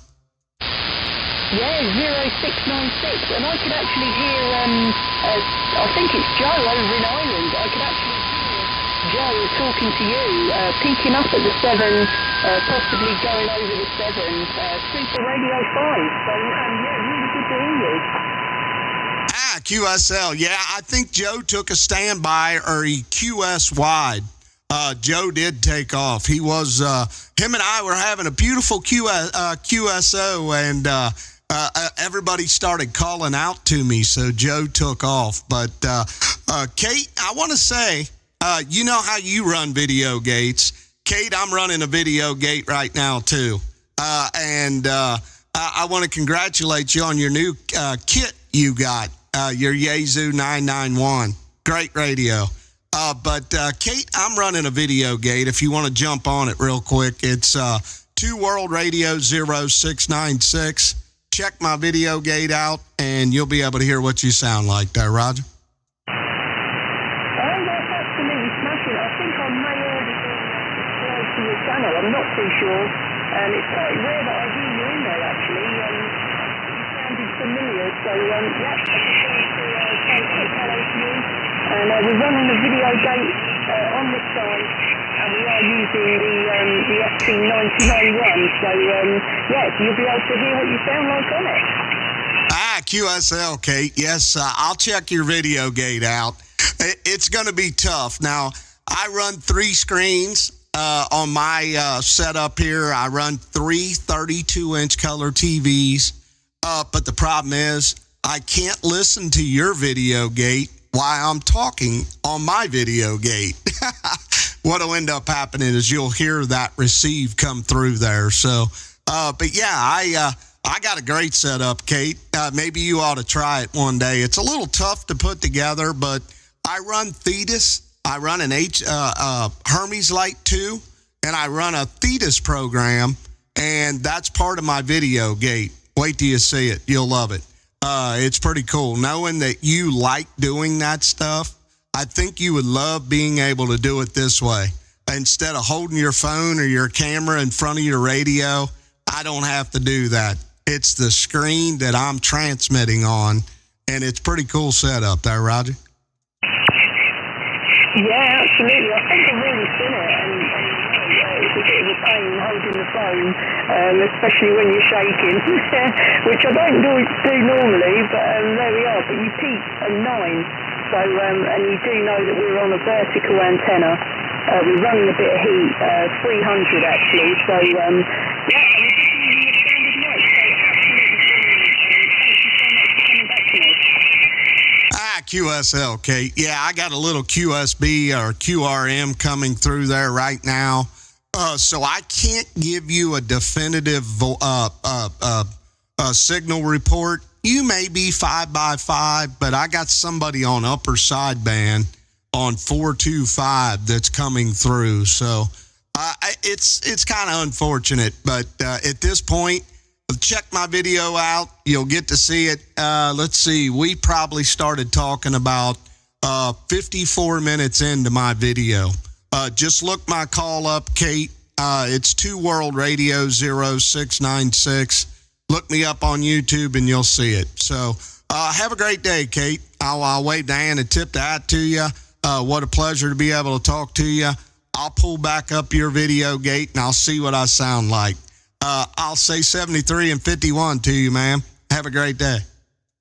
Speaker 10: Yeah, 0696. And I could actually hear, I think it's Joe over in Ireland. I could actually hear Joe talking to you, peeking up at the 7, possibly going over the 7, Super Radio 5. So, yeah, really good to hear you.
Speaker 1: QSL. Yeah, I think Joe took a standby, or he QS wide. Joe did take off. He was, him and I were having a beautiful QSO, and everybody started calling out to me, so Joe took off. But, Kate, I want to say, you know how you run video gates. Kate, I'm running a video gate right now, too. And I want to congratulate you on your new kit you got. Your Yaesu 991. Great radio. But Kate, I'm running a video gate. If you want to jump on it real quick, it's 2 World Radio 0696. Check my video gate out, and you'll be able to hear what you sound like there, Roger.
Speaker 10: Oh, that's absolutely smashing. I think I may already subscribe to your channel. I'm not too sure. It's quite rare that I hear you in there, actually. You sounded familiar, so yeah, I just wanted to say a quick hello to you. And we're running a video gate on this side, and we are using the XC991. So yeah, you'll be able to hear what you sound like on it.
Speaker 1: QSL, Kate. Yes, I'll check your video gate out. It's going to be tough. Now, I run 3 screens on my setup here. I run 3 32-inch color TVs. But the problem is I can't listen to your video gate while I'm talking on my video gate. What'll end up happening is you'll hear that receive come through there. So, but yeah, I got a great setup, Kate. Maybe you ought to try it one day. It's a little tough to put together, but I run Thetis. I run an Hermes Light 2, and I run a Thetis program, and that's part of my video gate. Wait till you see it. You'll love it. It's pretty cool. Knowing that you like doing that stuff, I think you would love being able to do it this way. Instead of holding your phone or your camera in front of your radio, I don't have to do that. It's the screen that I'm transmitting on, and it's pretty cool setup there, Roger.
Speaker 10: Yeah, absolutely. I think I've really seen it, and it's a bit of a pain holding the phone, especially when you're shaking, which I don't do normally, but there we are. But you peak at 9, so and you do know that we're on a vertical antenna. We're running a bit of heat, 300 actually, so yeah, and we're just using the standard mic, so absolutely brilliant, thank you so much for coming back to me.
Speaker 1: QSL, Kate. Yeah, I got a little QSB or QRM coming through there right now. So I can't give you a definitive signal report. You may be 5x5, but I got somebody on upper sideband on 425 that's coming through. So it's kind of unfortunate, but at this point, check my video out. You'll get to see it. Let's see. We probably started talking about 54 minutes into my video. Just look my call up, Kate. It's 2 World Radio 0696. Look me up on YouTube and you'll see it. So have a great day, Kate. I'll wave the hand and tip the hat to you. What a pleasure to be able to talk to you. I'll pull back up your video gate and I'll see what I sound like. I'll say 73 and 51 to you, ma'am. Have a great day.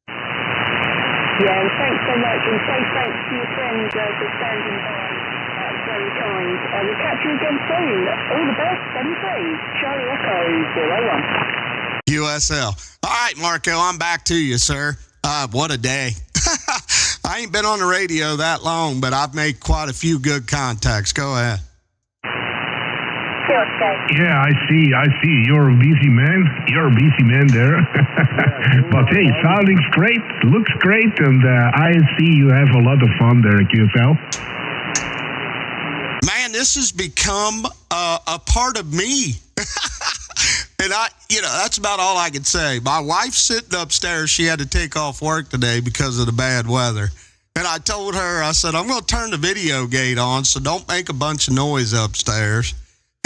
Speaker 10: Yeah, and thanks so much, and say thanks to your friends for standing by. That's very kind. We'll catch you again soon. All the best, 73, Charlie Echo 01.
Speaker 1: USL. All right, Marco, I'm back to you, sir. What a day. I ain't been on the radio that long, but I've made quite a few good contacts. Go ahead.
Speaker 8: Yeah, I see. You're a busy man. There. But hey, sounding great, looks great, and I see you have a lot of fun there at QSL.
Speaker 1: Man, this has become a part of me. And that's about all I can say. My wife's sitting upstairs. She had to take off work today because of the bad weather. And I told her, I said, I'm going to turn the video gate on, so don't make a bunch of noise upstairs.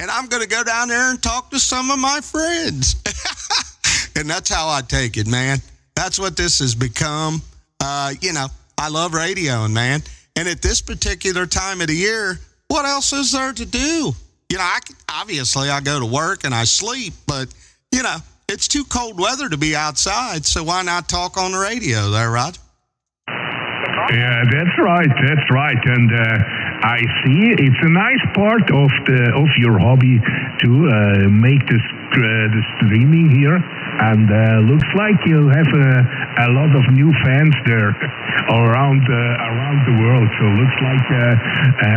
Speaker 1: And I'm going to go down there and talk to some of my friends. And that's how I take it, man. That's what this has become. I love radioing, man. And at this particular time of the year, what else is there to do? Obviously I go to work and I sleep, but, it's too cold weather to be outside. So why not talk on the radio there, Roger?
Speaker 8: Yeah, that's right. And I see it's a nice part of your hobby to make the streaming here, and looks like you have a lot of new fans there around the world. So looks like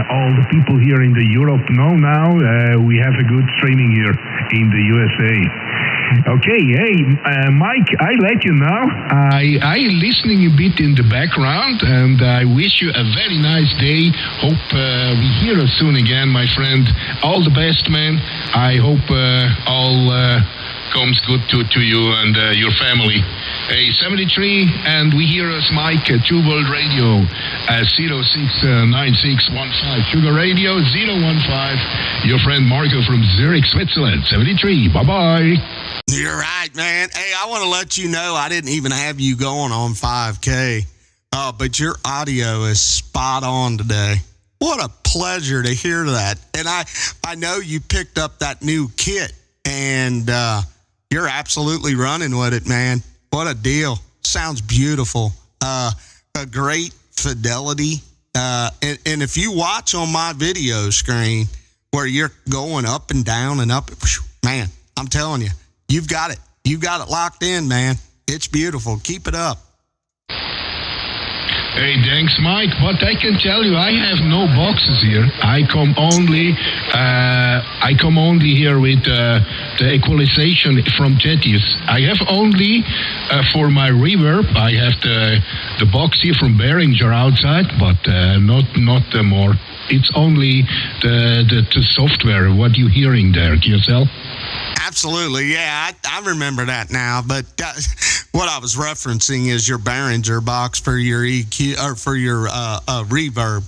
Speaker 8: all the people here in Europe know now we have a good streaming here in the USA. Okay, hey, Mike, I let you know.
Speaker 9: I listening a bit in the background, and I wish you a very nice day. Hope we hear us soon again, my friend. All the best, man. I hope all comes good to you and your family. Hey, 73, and we hear us, Mike, 2 World Radio, 069615, Sugar Radio 015. Your friend Marco from Zurich, Switzerland, 73. Bye-bye.
Speaker 1: You're right, man. Hey, I want to let you know I didn't even have you going on 5K, but your audio is spot on today. What a pleasure to hear that. And I know you picked up that new kit, and you're absolutely running with it, man. What a deal. Sounds beautiful. A great fidelity. And if you watch on my video screen where you're going up and down and up, man, I'm telling you, you've got it. You've got it locked in, man. It's beautiful. Keep it up.
Speaker 9: Hey, thanks, Mike. But I can tell you, I have no boxes here. I come only here with the equalization from Tetius. I have only for my reverb. I have the box here from Behringer outside, but not more. It's only the software. What you hearing there, QSL?
Speaker 1: Absolutely, yeah. I remember that now. But what I was referencing is your Behringer box for your EQ or for your reverb.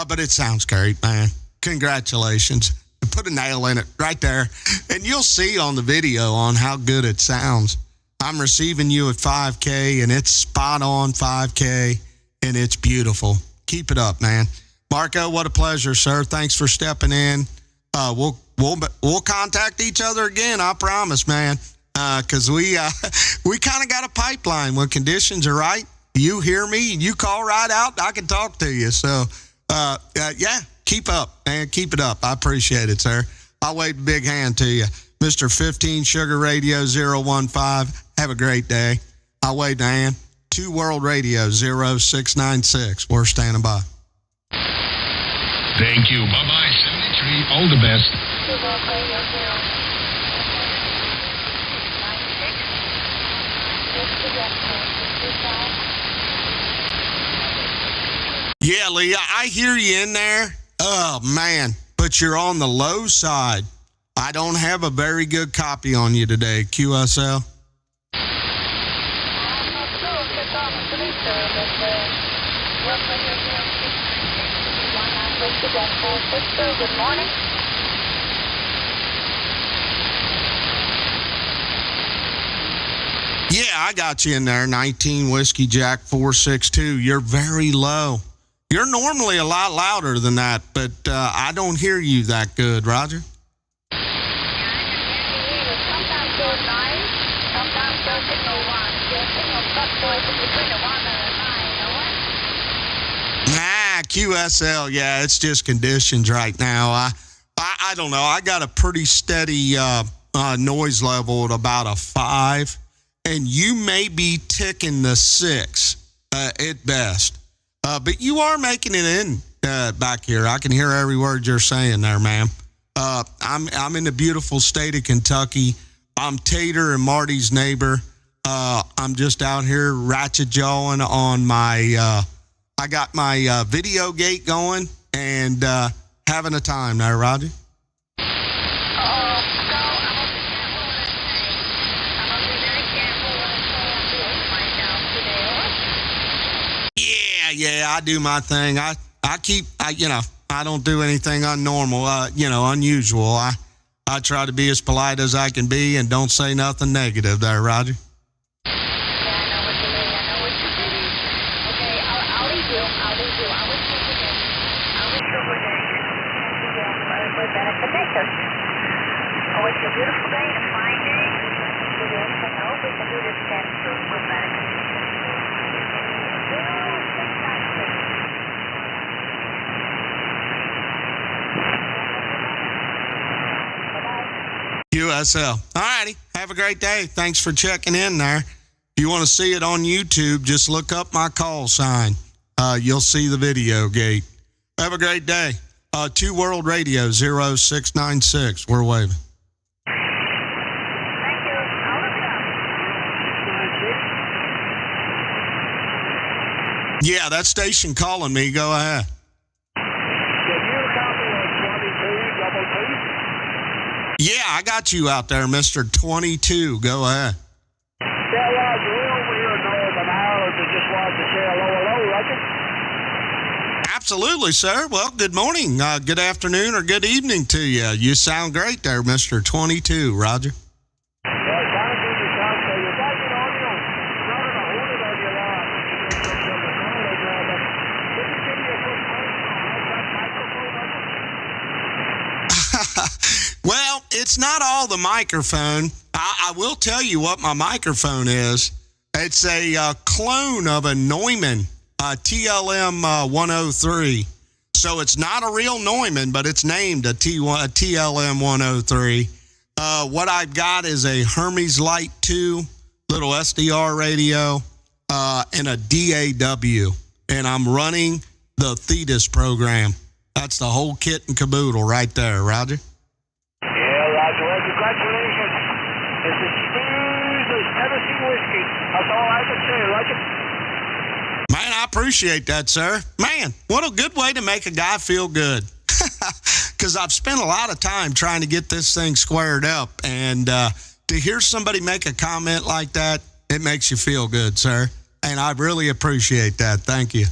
Speaker 1: But it sounds great, man. Congratulations. Put a nail in it right there. And you'll see on the video on how good it sounds. I'm receiving you at 5K, and it's spot on 5K, and it's beautiful. Keep it up, man. Marco, what a pleasure, sir. Thanks for stepping in. We'll contact each other again, I promise, man. Because we kind of got a pipeline. When conditions are right, you hear me, and you call right out, I can talk to you. So, yeah, keep up, man. Keep it up. I appreciate it, sir. I'll wave a big hand to you. Mr. 15 Sugar Radio 015. Have a great day. I'll wave a hand. 2 World Radio 0696. We're standing by.
Speaker 9: Thank you. Bye-bye, 73. All the best.
Speaker 1: Yeah, Leah, I hear you in there. Oh, man, but you're on the low side. I don't have a very good copy on you today, QSL.
Speaker 10: Good morning.
Speaker 1: Yeah, I got you in there. 19 Whiskey Jack 462. You're very low. You're normally a lot louder than that, but I don't hear you that good, Roger. Nah, QSL, yeah, it's just conditions right now. I don't know. I got a pretty steady noise level at about a 5, and you may be ticking the 6 at best. But you are making it in back here. I can hear every word you're saying there, ma'am. I'm in the beautiful state of Kentucky. I'm Tater and Marty's neighbor. I'm just out here ratchet jawing on my. I got my video gate going and having a time there, Roger. Yeah, I do my thing. I don't do anything unusual. I try to be as polite as I can be and don't say nothing negative there, Roger.
Speaker 10: Yeah, I know what you mean. Okay, I'll leave you. I wish you were there. We're better connected. I wish you a beautiful day and a fine day. I hope we can do this again soon. We're better connected.
Speaker 1: QSL. All righty. Have a great day. Thanks for checking in there. If you want to see it on YouTube, just look up my call sign. You'll see the video gate. Have a great day. 2 World Radio 0696. We're waving.
Speaker 10: Thank you. I'll look it up.
Speaker 1: Yeah, that station calling me. Go ahead. Yeah, I got you out there, Mr. 22. Go ahead.
Speaker 4: Yeah, Roger, we're over here in Northern Ireland and just wanted to say hello, Roger.
Speaker 1: Absolutely, sir. Well, good morning, good afternoon, or good evening to you. You sound great there, Mr. 22, Roger. Well, it's not all the microphone. I will tell you what my microphone is. It's a clone of a Neumann TLM 103. So it's not a real Neumann, but it's named a TLM 103. What I've got is a Hermes Light 2, little SDR radio, and a DAW. And I'm running the Thetis program. That's the whole kit and caboodle right there, Roger.
Speaker 4: Congratulations. This is smooth as Tennessee whiskey. That's all I can say, Roger.
Speaker 1: Man, I appreciate that, sir. Man, what a good way to make a guy feel good. Because I've spent a lot of time trying to get this thing squared up. And to hear somebody make a comment like that, It makes you feel good, sir. And I really appreciate that. Thank you.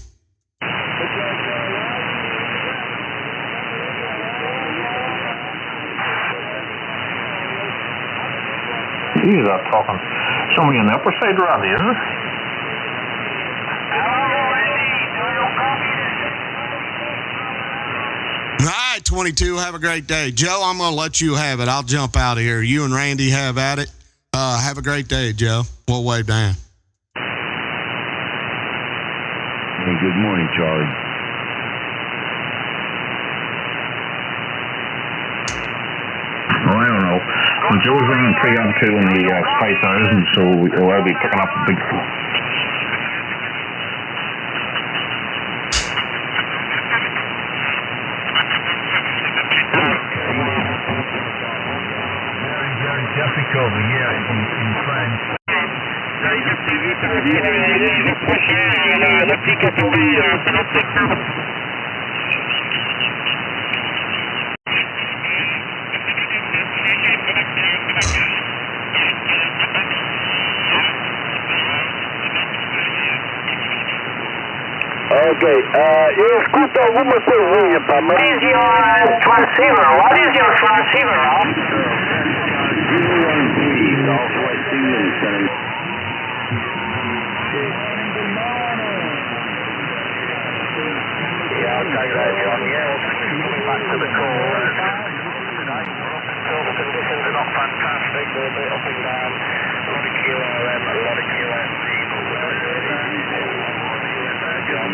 Speaker 8: He's not talking. Somebody on the upper side, Rodney, isn't it?
Speaker 1: All right, 22, have a great day. Joe, I'm going to let you have it. I'll jump out of here. You and Randy have at it. Have a great day, Joe. We'll wave down.
Speaker 11: Hey, good morning, Charlie.
Speaker 8: Oh, I don't know. Joe's running 3-on-2 in the 5,000, so I'll be picking up a big.
Speaker 11: Very difficult, yeah, in France.
Speaker 3: Okay, eu escuto alguma coisinha, pá, mas... What is your transceiver? What is your transceiver, Ralph?
Speaker 11: 013, Southwest England Center.
Speaker 3: Yeah, I'll take that, John. Yeah, well, thank you for coming back to the call. Still, the conditions are not fantastic. They're a bit up and down. A lot of QRM, a lot of QSC, but we're John,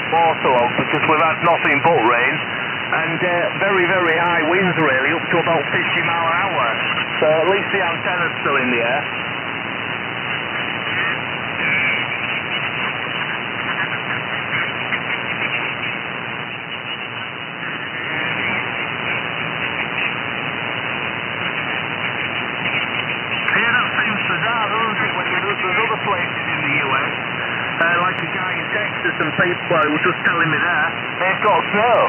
Speaker 2: also because we've had nothing but rain and very, very high winds really, up to about 50 mile an hour. So at least the antenna's still in the air. Yeah, that seems bizarre, doesn't it, when there's other places in the US. Like a guy in Texas and people was just telling me there, they've got snow.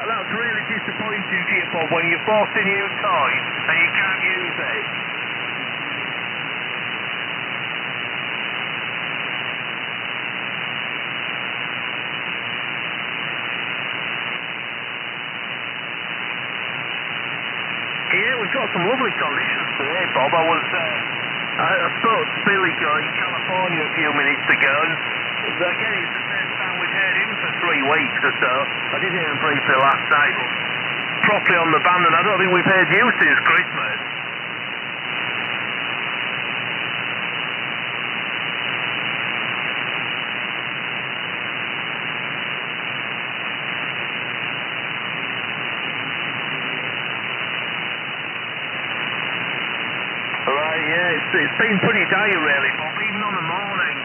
Speaker 2: That's really disappointing, G-Bob, when you're forced a new toy and you can't use it. Yeah, we've got some lovely conditions today, Bob. I spoke to Billy in California a few minutes ago, and again, it's the first time we've heard him for 3 weeks or so. I did hear him briefly last night, but properly on the band, and I don't think we've heard you since Christmas. It's been pretty dire really, Bob, even on the morning.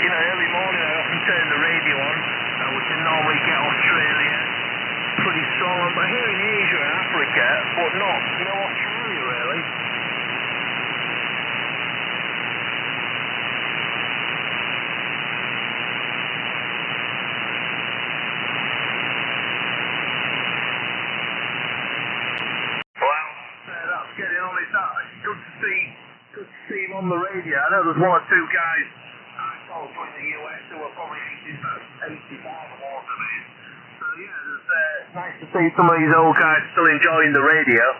Speaker 2: You know, early morning I often turn the radio on, and we can normally get Australia pretty strong, but here in Asia and Africa, but not, you know, Australia really. Well, that's getting on. It's good to see him on the radio. I know there's 1 or 2 guys also in the US who are probably 85 or more of it. So yeah, it's nice to see some of these old guys still enjoying the radio.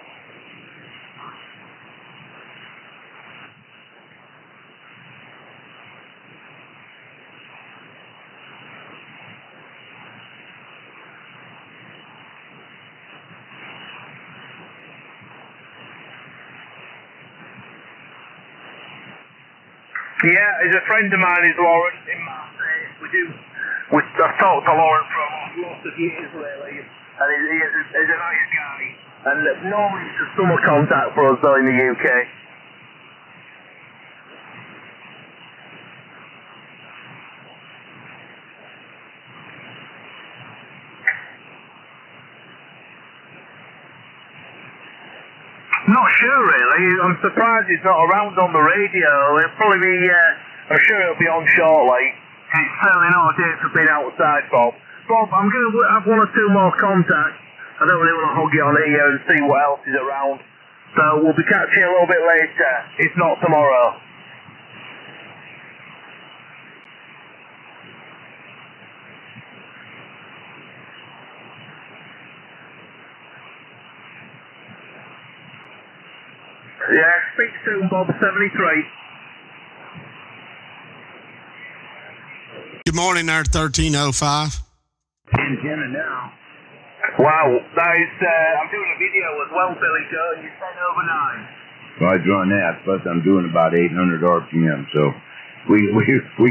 Speaker 2: Yeah, he's a friend of mine, is Lawrence in Marseille. I've talked to Lawrence for lots of years, really, and he's a nice guy. And normally it's a summer contact for us, though, in the UK. Not sure, really. I'm surprised he's not around on the radio. It'll probably be, I'm sure it'll be on shortly. It's certainly not a day for being outside, Bob. Bob, I'm going to have one or two more contacts. I don't really want to hug you on here and see what else is around. So we'll be catching you a little bit later, if not tomorrow. Yeah, speak soon, Bob, 73.
Speaker 1: Good morning, there, 1305.
Speaker 11: Antenna now.
Speaker 2: Wow, that is, I'm doing a video as well, Billy Joe, and you said overnight.
Speaker 11: So I drawn that, plus I'm doing about 800 RPM, so we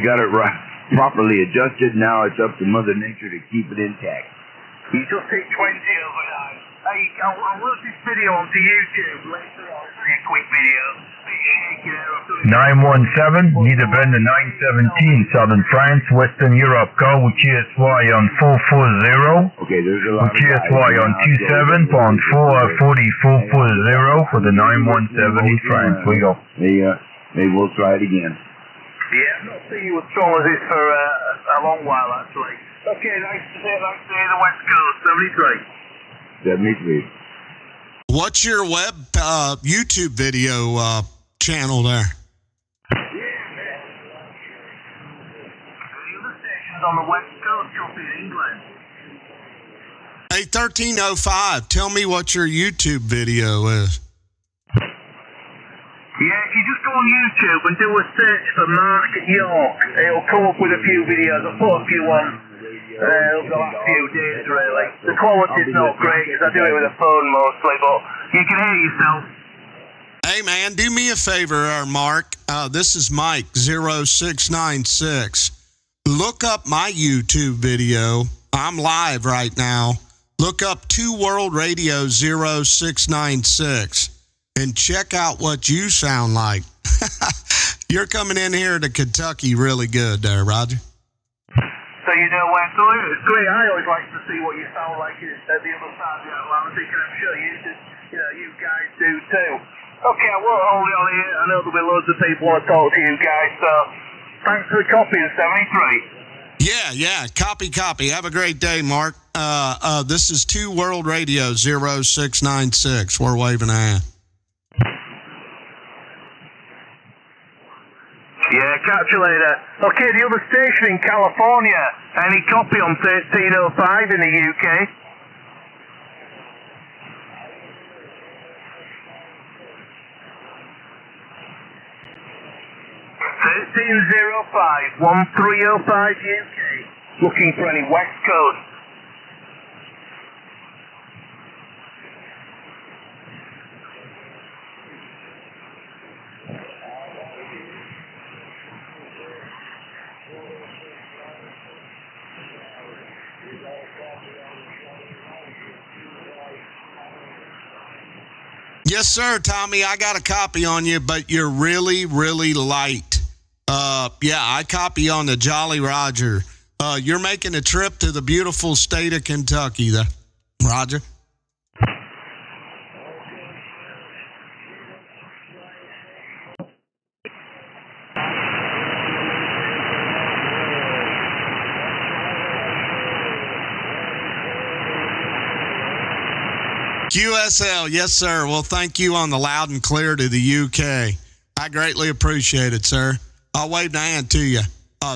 Speaker 11: got it right, properly adjusted. Now it's up to Mother Nature to keep it intact.
Speaker 2: You just hit 20 overnight. Hey, I'll load this video onto YouTube later on. A quick video.
Speaker 12: 917, Niederbrenner 917, Southern France, Western Europe. Call with GSY on 440.
Speaker 11: Okay, there's a lot
Speaker 12: with GSY on 27.440 for the 917 East France. We go.
Speaker 11: Maybe we'll try it again.
Speaker 2: Yeah, not seeing you as strong as this for a long while, actually. Okay, nice to hear the West Coast, 73.
Speaker 11: 73.
Speaker 1: What's your web YouTube video channel there?
Speaker 2: The other stations on the West Coast, you'll be in England.
Speaker 1: Hey, 1305, tell me what your YouTube video is.
Speaker 2: Yeah, if you just go on YouTube and do a search for Mark York, it'll come up with a few videos. I'll put a few on the last few days, really. The quality's not great because I do it with a phone mostly, but you can hear yourself.
Speaker 1: Hey, man, do me a favor, Mark. This is Mike, 0696. Look up my YouTube video. I'm live right now. Look up 2 World Radio 0696 and check out what you sound like. You're coming in here to Kentucky really good there, Roger.
Speaker 2: So you know where to live. It's great. I always like to see what you sound like at the other side of the Atlantic, and I'm sure you guys do too. Okay, I won't hold it on here. I know there'll be loads of people want to talk to you guys, so thanks for the copy of 73.
Speaker 1: Yeah. Copy. Have a great day, Mark. This is 2 World Radio 0696. We're waving a hand.
Speaker 2: Yeah, catch you later. Okay, the other station in California. Any copy on 1305 in the UK? (1305) 1305 UK. Looking for any West Coast.
Speaker 1: Yes, sir, Tommy. I got a copy on you, but you're really, really light. I copy on the Jolly Roger. You're making a trip to the beautiful state of Kentucky, Roger. QSL, yes, sir. Well, thank you on the loud and clear to the UK. I greatly appreciate it, sir. I'll wave the hand to you.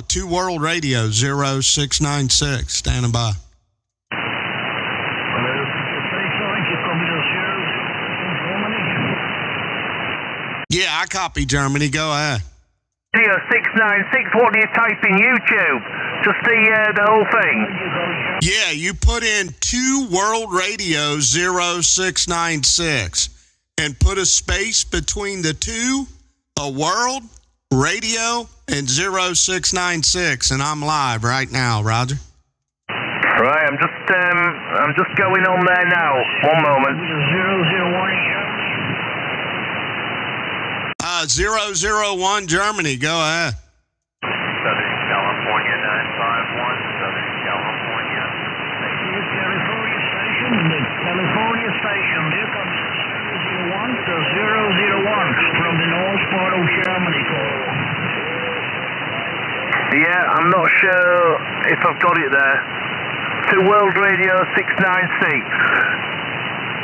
Speaker 1: 2 World Radio 0696. Standing by. Yeah, I copy Germany. Go ahead.
Speaker 2: Radio 696. What do you type in YouTube? Just the whole thing.
Speaker 1: Yeah, you put in 2 World Radio 0696 and put a space between the 2, a world, Radio and 0696, and I'm live right now, Roger.
Speaker 2: Right, I'm just going on there now. One moment.
Speaker 1: 001 Germany, go ahead.
Speaker 3: Southern California 951, Southern California.
Speaker 7: California station, the California station, there comes 001 to 001 from the north part of Germany call.
Speaker 2: Yeah, I'm not sure if I've got it there. To World Radio 696.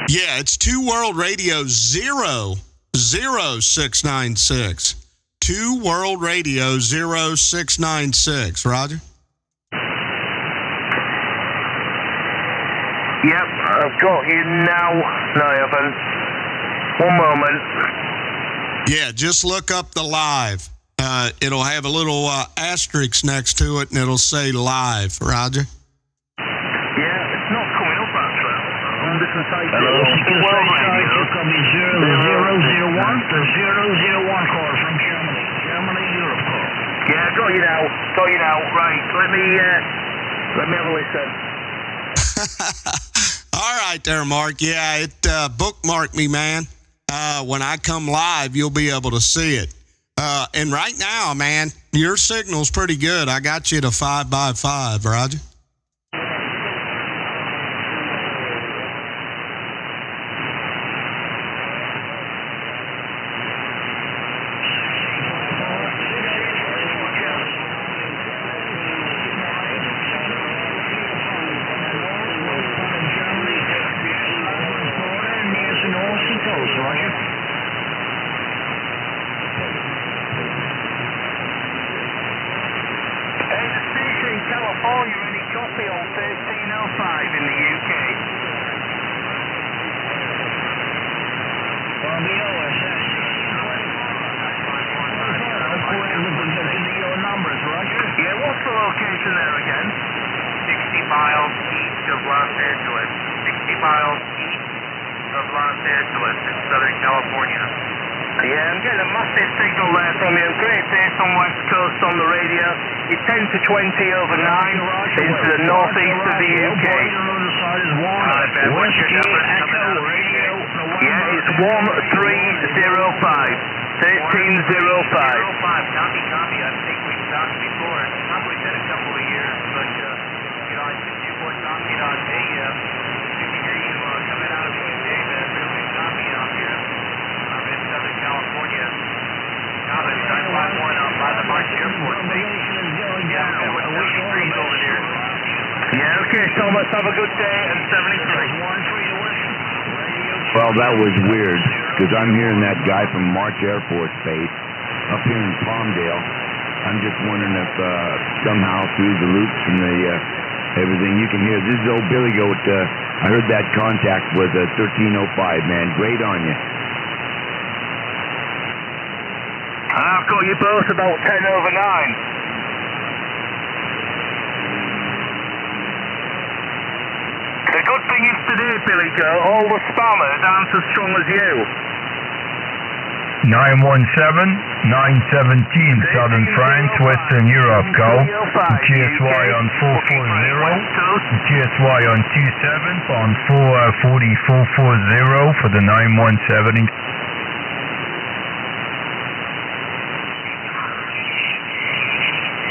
Speaker 1: Yeah, it's 2 World Radio 0696. 2 World Radio 0696. Roger?
Speaker 2: Yep, I've got you now. No, I haven't. One moment.
Speaker 1: Yeah, just look up the live. It'll have a little asterisk next to it, and it'll say live. Roger?
Speaker 2: Yeah, it's not coming up actually. On different sites.
Speaker 7: Hello, World Radio. Copy 001 to 001 call from Germany. Germany, Europe call.
Speaker 2: Yeah, got you now. Right, let me have a listen.
Speaker 1: All right there, Mark. Yeah, it bookmarked me, man. When I come live, you'll be able to see it. And right now, man, your signal's pretty good. I got you to 5x5, Roger.
Speaker 2: To 20 over 9 into the northeast of the UK. Yeah, it's 1305. 1305.
Speaker 3: Copy. I think we've talked before. It's probably been a couple of years, but I think you were talking on the you can hear you coming out of the UK. That's really copy out here. I'm in Southern California. Now there's 951 out by the March Airport Base. Yeah, with 73 over there.
Speaker 2: Yeah, okay, Thomas, have a good day, and 73.
Speaker 11: Well, that was weird, because I'm hearing that guy from March Air Force Base up here in Palmdale. I'm just wondering if somehow through the loops and the everything you can hear. This is old Billy Goat. I heard that contact was 1305, man. Great on you.
Speaker 2: I've got you both about 10 over 9. The good thing is today, Billy Joe, all the spammers aren't as strong as you.
Speaker 12: 917, 917, Southern France, Western Europe, go. GSY on 440, GSY on 27, on 440 for the 917.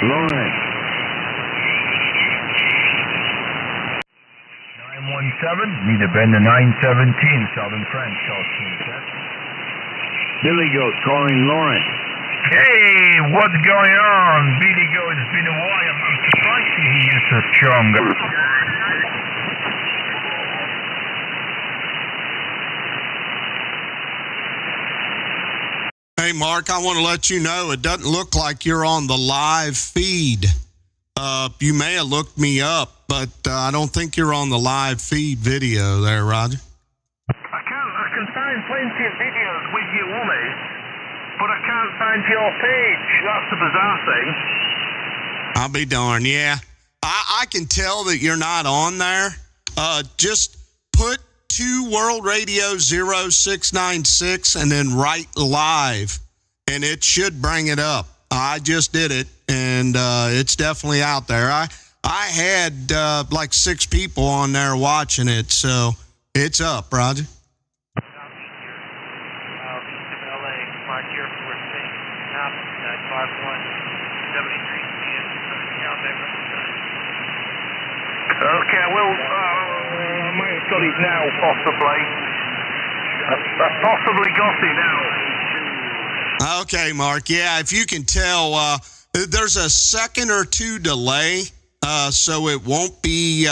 Speaker 11: Lawrence.
Speaker 12: 917, need to bend the 917, Southern France, South King.
Speaker 11: Billy Goat calling Lawrence.
Speaker 12: Hey, what's going on? Billy Goat, it's been a while. I'm surprised to hear you so strong.
Speaker 1: Hey, Mark, I want to let you know it doesn't look like you're on the live feed. You may have looked me up, but I don't think you're on the live feed video there, Roger.
Speaker 2: I can find plenty of videos with you on it, but I can't find your page. That's the bizarre thing.
Speaker 1: I'll be darned, yeah. I can tell that you're not on there. Just put 2 World Radio 0696 and then write live, and it should bring it up. I just did it, and it's definitely out there. I had like 6 people on there watching it, so it's up, Roger.
Speaker 2: Okay, well, I might have got it now, possibly. I've possibly got it now.
Speaker 1: Okay, Mark. Yeah, if you can tell, there's a second or 2 delay, so it won't be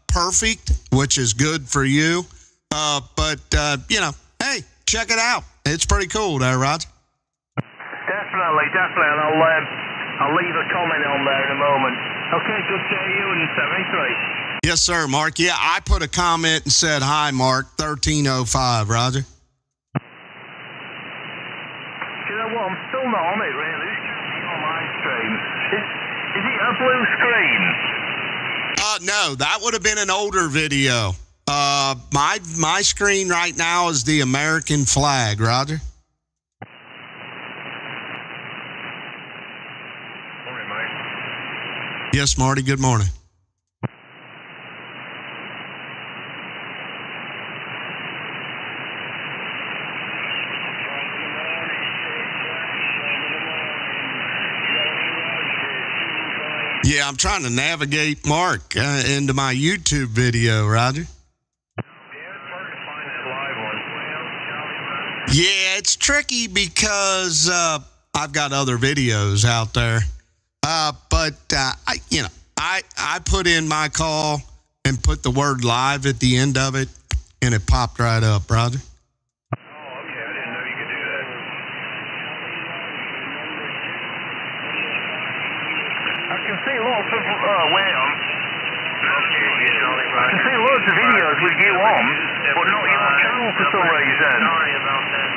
Speaker 1: perfect, which is good for you. But hey, check it out. It's pretty cool there, Roger.
Speaker 2: Definitely, and I'll leave a comment on there in a moment. Okay, good to hear you in 73.
Speaker 1: Yes, sir, Mark. Yeah, I put a comment and said, hi, Mark, 1305, Roger.
Speaker 2: You know what? I'm still not on it, really. It's just on my stream. Is it a blue screen?
Speaker 1: No, that would have been an older video. My screen right now is the American flag, Roger.
Speaker 2: Morning, mate.
Speaker 1: Yes, Marty, good morning. Yeah, I'm trying to navigate Mark into my YouTube video, Roger. Yeah, it's tricky because I've got other videos out there. But I put in my call and put the word live at the end of it, and it popped right up, Roger.
Speaker 2: I can see loads of videos with you on, but not your channel for some reason. Sorry about that.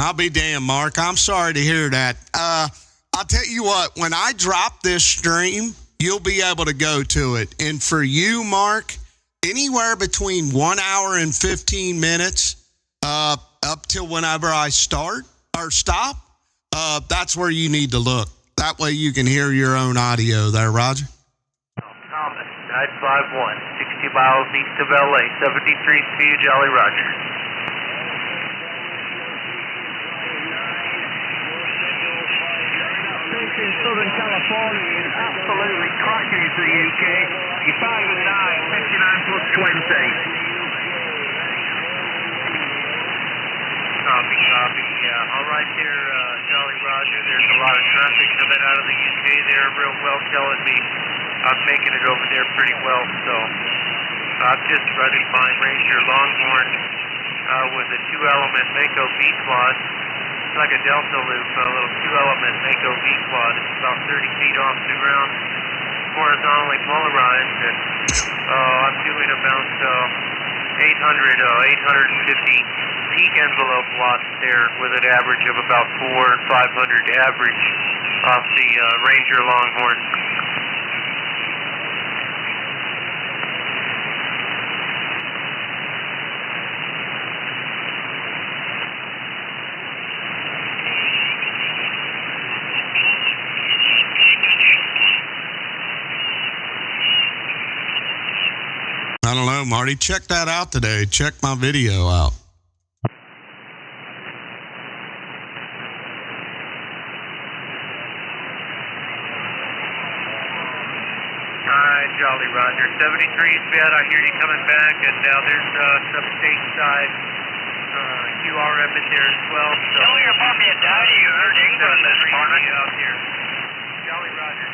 Speaker 1: I'll be damned, Mark. I'm sorry to hear that. I'll tell you what, when I drop this stream, you'll be able to go to it. And for you, Mark, anywhere between 1 hour and 15 minutes up till whenever I start or stop, that's where you need to look. That way you can hear your own audio there, Roger.
Speaker 6: Thomas, 951, 60 miles east of LA, 73 speed, Jolly Roger.
Speaker 2: In Southern California is absolutely cracking into the UK. You're 5 and 9, 59 plus 20.
Speaker 6: Copy. All right there, Jolly Roger. There's a lot of traffic coming out of the UK. They're real well telling me I'm making it over there pretty well. So I'm just running my Ranger Longhorn with a 2-element Mako V-Quad. It's like a Delta loop, a little 2-element Mako V-Quad. It's about 30 feet off the ground, horizontally polarized, and I'm doing about 850 peak envelope watts there with an average of about 400 and 500 average off the Ranger Longhorn.
Speaker 1: I don't know, Marty. Check that out today. Check my video out.
Speaker 6: Jolly Roger. 73 is bad. I hear you coming back, and now there's some stateside QRF in there as well. So
Speaker 3: Tell your puppy and daddy you heard England this morning.
Speaker 6: Out here. Jolly Roger.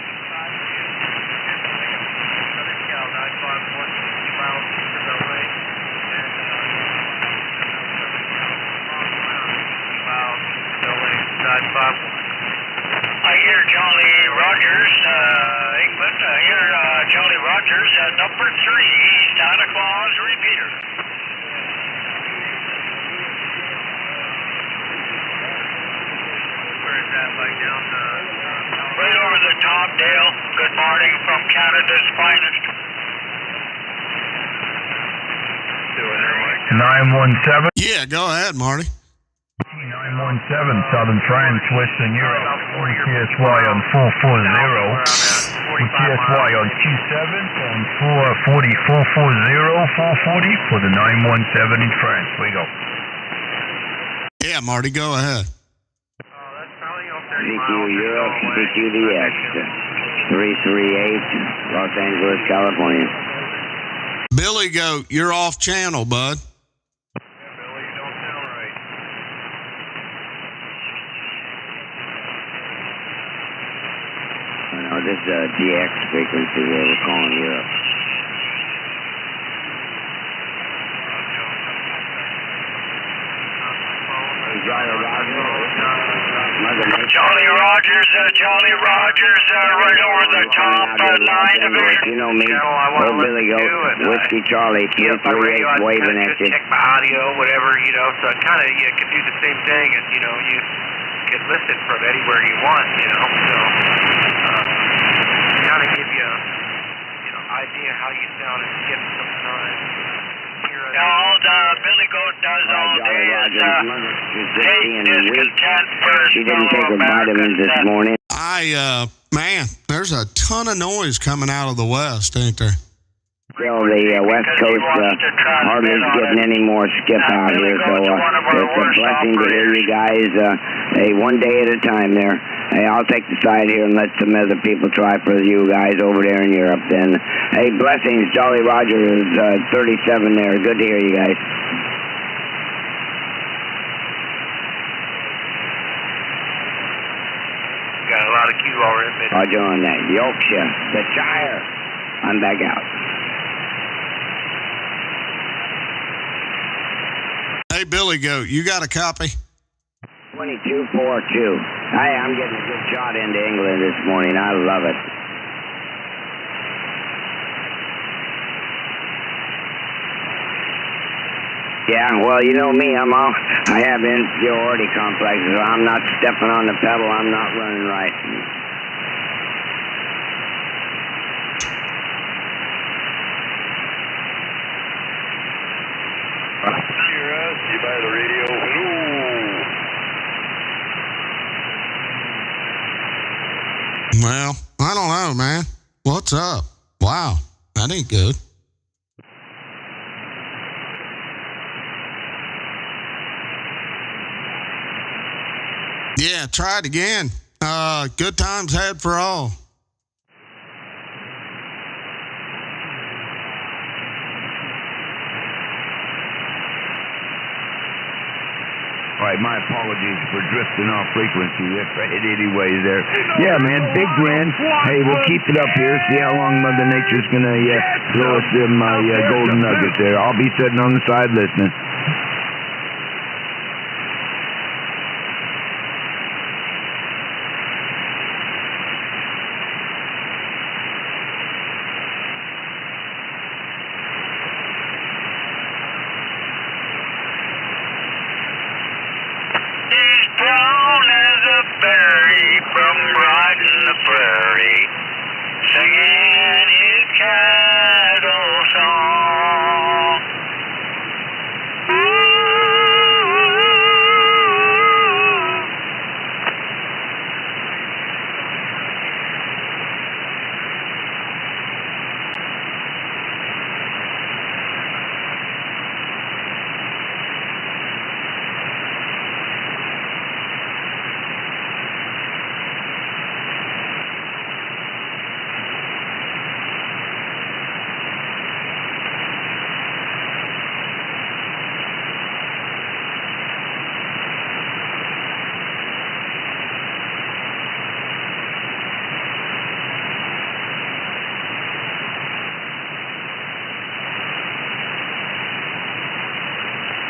Speaker 6: Southern Cal 951, 60 miles east of LA. And miles east of LA, 951.
Speaker 3: I hear Jolly Rogers, England. I hear Jolly Rogers at number 3, Santa Claus repeater.
Speaker 6: Where is that? Like down
Speaker 3: right over the top, Dale. Good morning from Canada's finest.
Speaker 12: 917.
Speaker 1: Yeah, go ahead, Marty.
Speaker 12: 917 Southern France, Western Europe. WCSY on 440. WCSY on 27 on 440 for the 917 in France. We go.
Speaker 1: Yeah, Marty, go ahead.
Speaker 3: CQ Europe, CQDX, 338, Los Angeles, California.
Speaker 1: Billy Goat, you're off channel, bud.
Speaker 3: No, this is a DX frequency where we're calling Europe.
Speaker 7: Charlie Rogers, right over the top, 9 Division.
Speaker 3: You know me, old Billy Goat, Whiskey Charlie, 238, waving at you.
Speaker 6: Check my audio, whatever, you know, so kind of you can do the same thing as, you know, you can listen from anywhere you want, you know, so kind of give you, you know, idea how you sound and skip sometimes.
Speaker 7: All Billy Goat does all day is take discontent for
Speaker 3: She didn't take her vitamins this morning.
Speaker 1: Man, there's a ton of noise coming out of the west, ain't there?
Speaker 3: Still, the West Coast hardly is getting any more skip out here, so it's a blessing to hear you guys. Hey, one day at a time there. Hey, I'll take the side here and let some other people try for you guys over there in Europe. Then, hey, blessings, Jolly Roger is 37 there. Good to hear you guys.
Speaker 6: Got a lot of QRM.
Speaker 3: Roger on that. Yorkshire, the Shire. I'm back out.
Speaker 1: Hey, Billy Goat, you got a copy?
Speaker 3: 2242. Hey, I'm getting a good shot into England this morning. I love it. Yeah, well, you know me. I have inferiority complexes. I'm not stepping on the pedal. I'm not running right.
Speaker 4: You by the radio. Hello.
Speaker 1: Well, I don't know, man. What's up? Wow, that ain't good. Yeah, try it again. Good times had for all.
Speaker 11: All right, my apologies for drifting off frequency. Anyways, there. Yeah, man, big grin. Hey, we'll keep it up here. See how long Mother Nature's gonna throw us them golden nuggets there. I'll be sitting on the side listening.
Speaker 7: Brown as a berry from riding the prairie, singing his cattle song.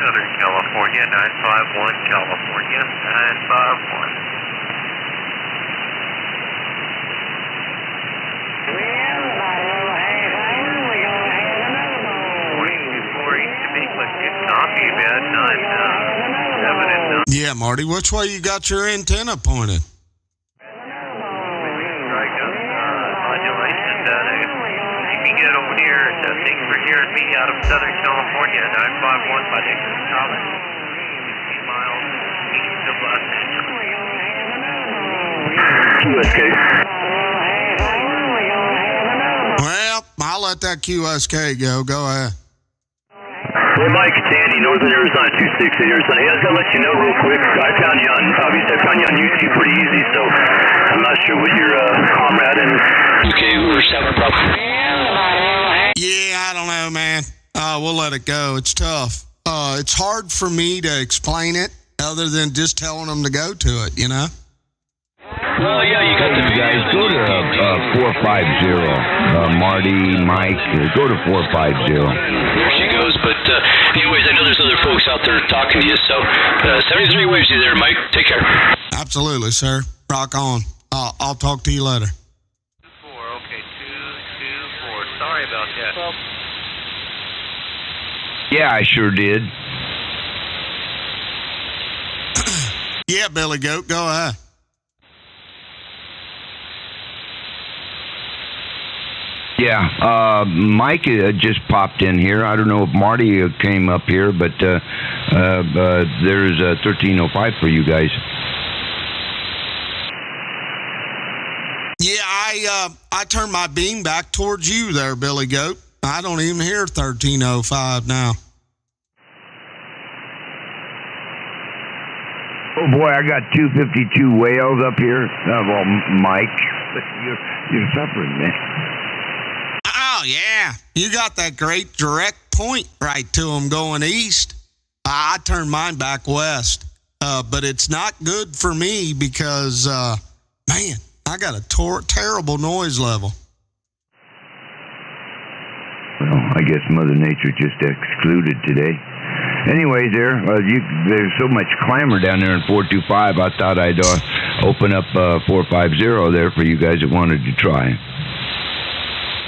Speaker 6: Southern California, 951, California, 951.
Speaker 1: Yeah, Marty, which way you got your antenna pointed?
Speaker 6: You can get over here. Thanks for hearing me out of Southern California, 951 by Nicholas College. 50 miles east
Speaker 2: QSK.
Speaker 1: Well, I'll let that QSK go. Go ahead.
Speaker 2: Hey, Mike, it's Andy, Northern Arizona 268 Arizona. Hey, I was going to let you know real quick. I found you on, obviously, I found you on YouTube pretty easy, so I'm not sure what your comrade in UK were having a problem.
Speaker 1: Yeah, I don't know, man. We'll let it go. It's tough. It's hard for me to explain it other than just telling them to go to it, you know?
Speaker 2: Well, yeah, you got
Speaker 11: You guys go to 450. Marty, Mike, go to 450.
Speaker 2: There she goes. But anyways, I know there's other folks out there talking to you. So 73 waves you there, Mike. Take care.
Speaker 1: Absolutely, sir. Rock on. I'll talk to you later.
Speaker 6: 4, okay, 224. Sorry about that.
Speaker 11: Yeah, I sure did.
Speaker 1: Yeah, Billy Goat, go ahead.
Speaker 11: Yeah, Mike just popped in here. I don't know if Marty came up here, but there's 1305 for you guys.
Speaker 1: Yeah, I turned my beam back towards you there, Billy Goat. I don't even hear 1305 now.
Speaker 11: Oh boy, I got 252 whales up here. Well, Mike, you're suffering, man.
Speaker 1: Oh, yeah. You got that great direct point right to them going east. I turned mine back west. But it's not good for me because, man, I got a terrible noise level.
Speaker 11: Well, I guess Mother Nature just excluded today. Anyways, there's so much clamor down there in 425, I thought I'd open up 450 there for you guys that wanted to try.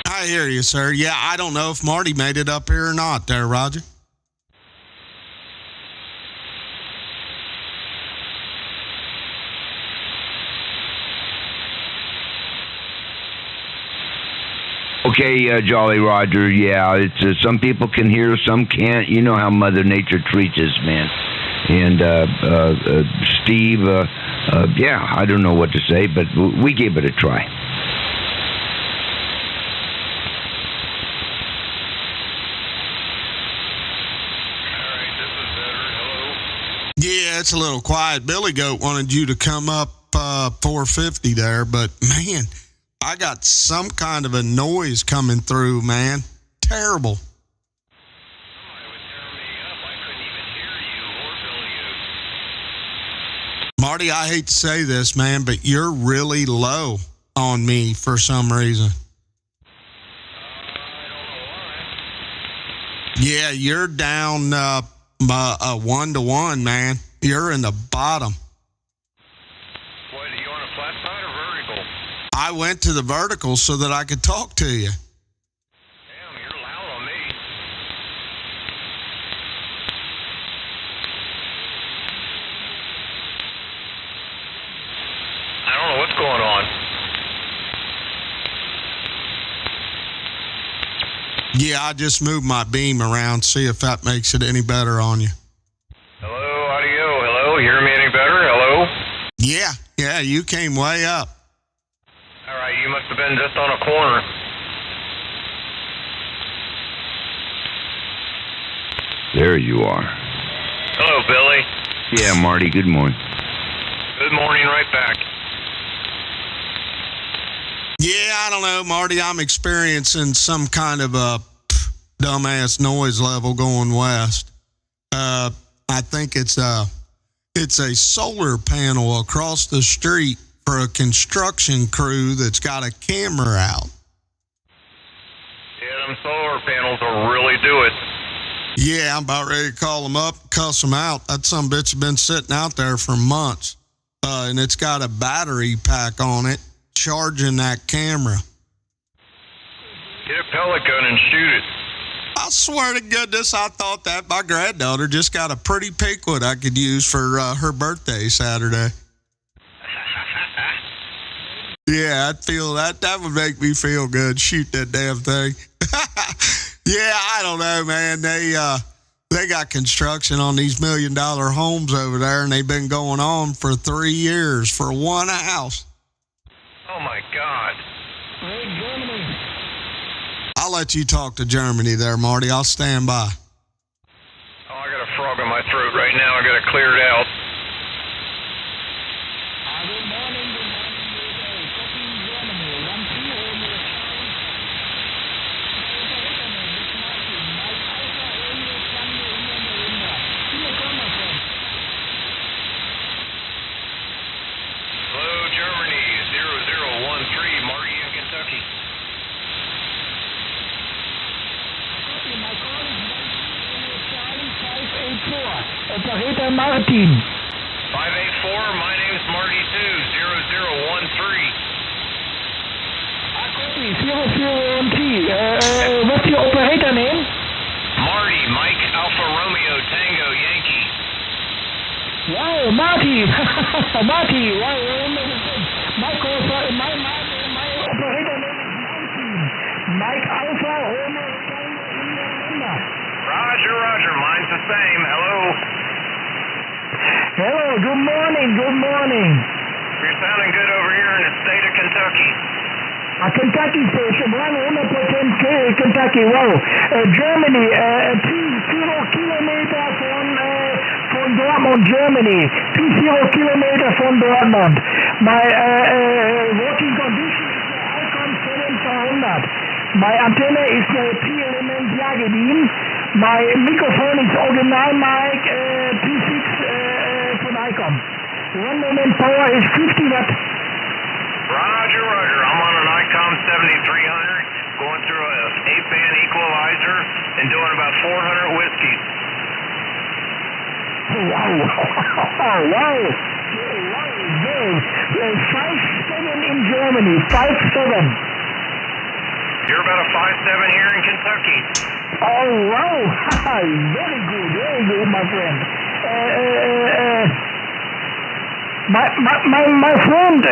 Speaker 1: I hear you, sir. Yeah, I don't know if Marty made it up here or not there, Roger.
Speaker 11: Okay, Jolly Roger, yeah, it's some people can hear, some can't. You know how Mother Nature treats us, man. And Steve, yeah, I don't know what to say, but we gave it a try.
Speaker 1: Yeah, it's a little quiet. Billy Goat wanted you to come up 450 there, but man, I got some kind of a noise coming through, man. Terrible. Marty, I hate to say this, man, but you're really low on me for some reason. Yeah, you're down 1-to-1, man. You're in the bottom.
Speaker 12: What, are you on a flat side or vertical?
Speaker 1: I went to the vertical so that I could talk to you.
Speaker 12: Damn, you're loud on me. I don't know what's going on.
Speaker 1: Yeah, I just moved my beam around, see if that makes it any better on you.
Speaker 12: Hello, audio. Hello, you hear me any better? Hello?
Speaker 1: Yeah, you came way up.
Speaker 12: All right, you must have been just on a corner.
Speaker 11: There you are.
Speaker 12: Hello, Billy.
Speaker 11: Yeah, Marty, good morning.
Speaker 12: Good morning, right back.
Speaker 1: Yeah, I don't know, Marty. I'm experiencing some kind of a dumbass noise level going west. I think it's a solar panel across the street for a construction crew that's got a camera out.
Speaker 12: Yeah, them solar panels will really do it.
Speaker 1: Yeah, I'm about ready to call them up, cuss them out. That sumbitch has been sitting out there for months, and it's got a battery pack on it charging that camera.
Speaker 12: Get a pellet gun and shoot it.
Speaker 1: I swear to goodness, I thought that my granddaughter just got a pretty Pinkwood I could use for her birthday Saturday. Yeah, I'd feel that would make me feel good. Shoot that damn thing. Yeah, I don't know, man. They got construction on these $1 million homes over there, and they've been going on for 3 years for one house.
Speaker 6: Oh my God.
Speaker 7: Hey, Germany.
Speaker 1: I'll let you talk to Germany there, Marty. I'll stand by.
Speaker 6: Oh, I got a frog in my throat right now. I got to clear it out.
Speaker 7: Good morning, good morning, good day. Copy Germany. 1-2 over the
Speaker 6: Hello, Germany. 0013, Marty in Kentucky.
Speaker 7: My call is Charlie 584. Operator Martin.
Speaker 6: 584, my name's Marty too. 0013.
Speaker 7: I copy 0013. What's your operator name?
Speaker 6: Marty, Mike Alpha Romeo Tango Yankee.
Speaker 7: Wow, Marty. Marty. Wow, my operator name is Martin. Mike Alpha Romeo Tango India.
Speaker 6: Roger, mine's the same. Hello.
Speaker 7: Hello, good morning.
Speaker 6: You're sounding good over here in the state of Kentucky.
Speaker 7: Kentucky station, 100% Kentucky. Wow. Germany, 20 kilometer from Dortmund, Germany. 20 kilometer from Dortmund. My working condition is the Icon 7400. My antenna is the P-element Jagebeam. My microphone is original mic P6 from Icon. 1 moment power is 50 watt.
Speaker 6: Roger. I'm on an ICOM 7300, going through a 8-band equalizer and doing about 400 whiskeys.
Speaker 7: Wow. 5-7 in Germany. 5-7.
Speaker 6: You're about a 5'7" here in Kentucky.
Speaker 7: Oh, wow. Very good, my friend. My friend,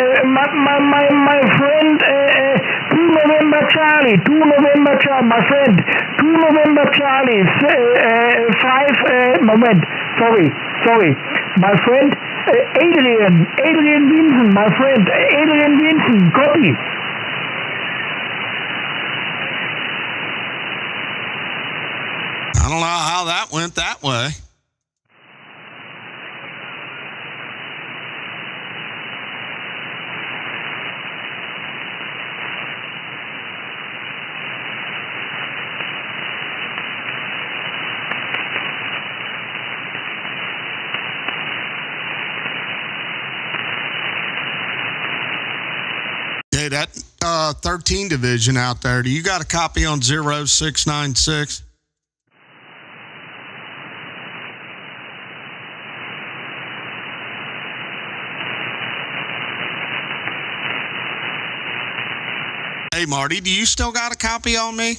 Speaker 7: 2 November Charlie, my friend, 2 November Charlie, 5, moment, sorry, my friend, Adrian Vincent, my friend, Adrian Vincent, copy.
Speaker 1: I don't know how that went that way. Hey, that 13 division out there, do you got a copy on 0696? Hey, Marty, do you still got a copy on me?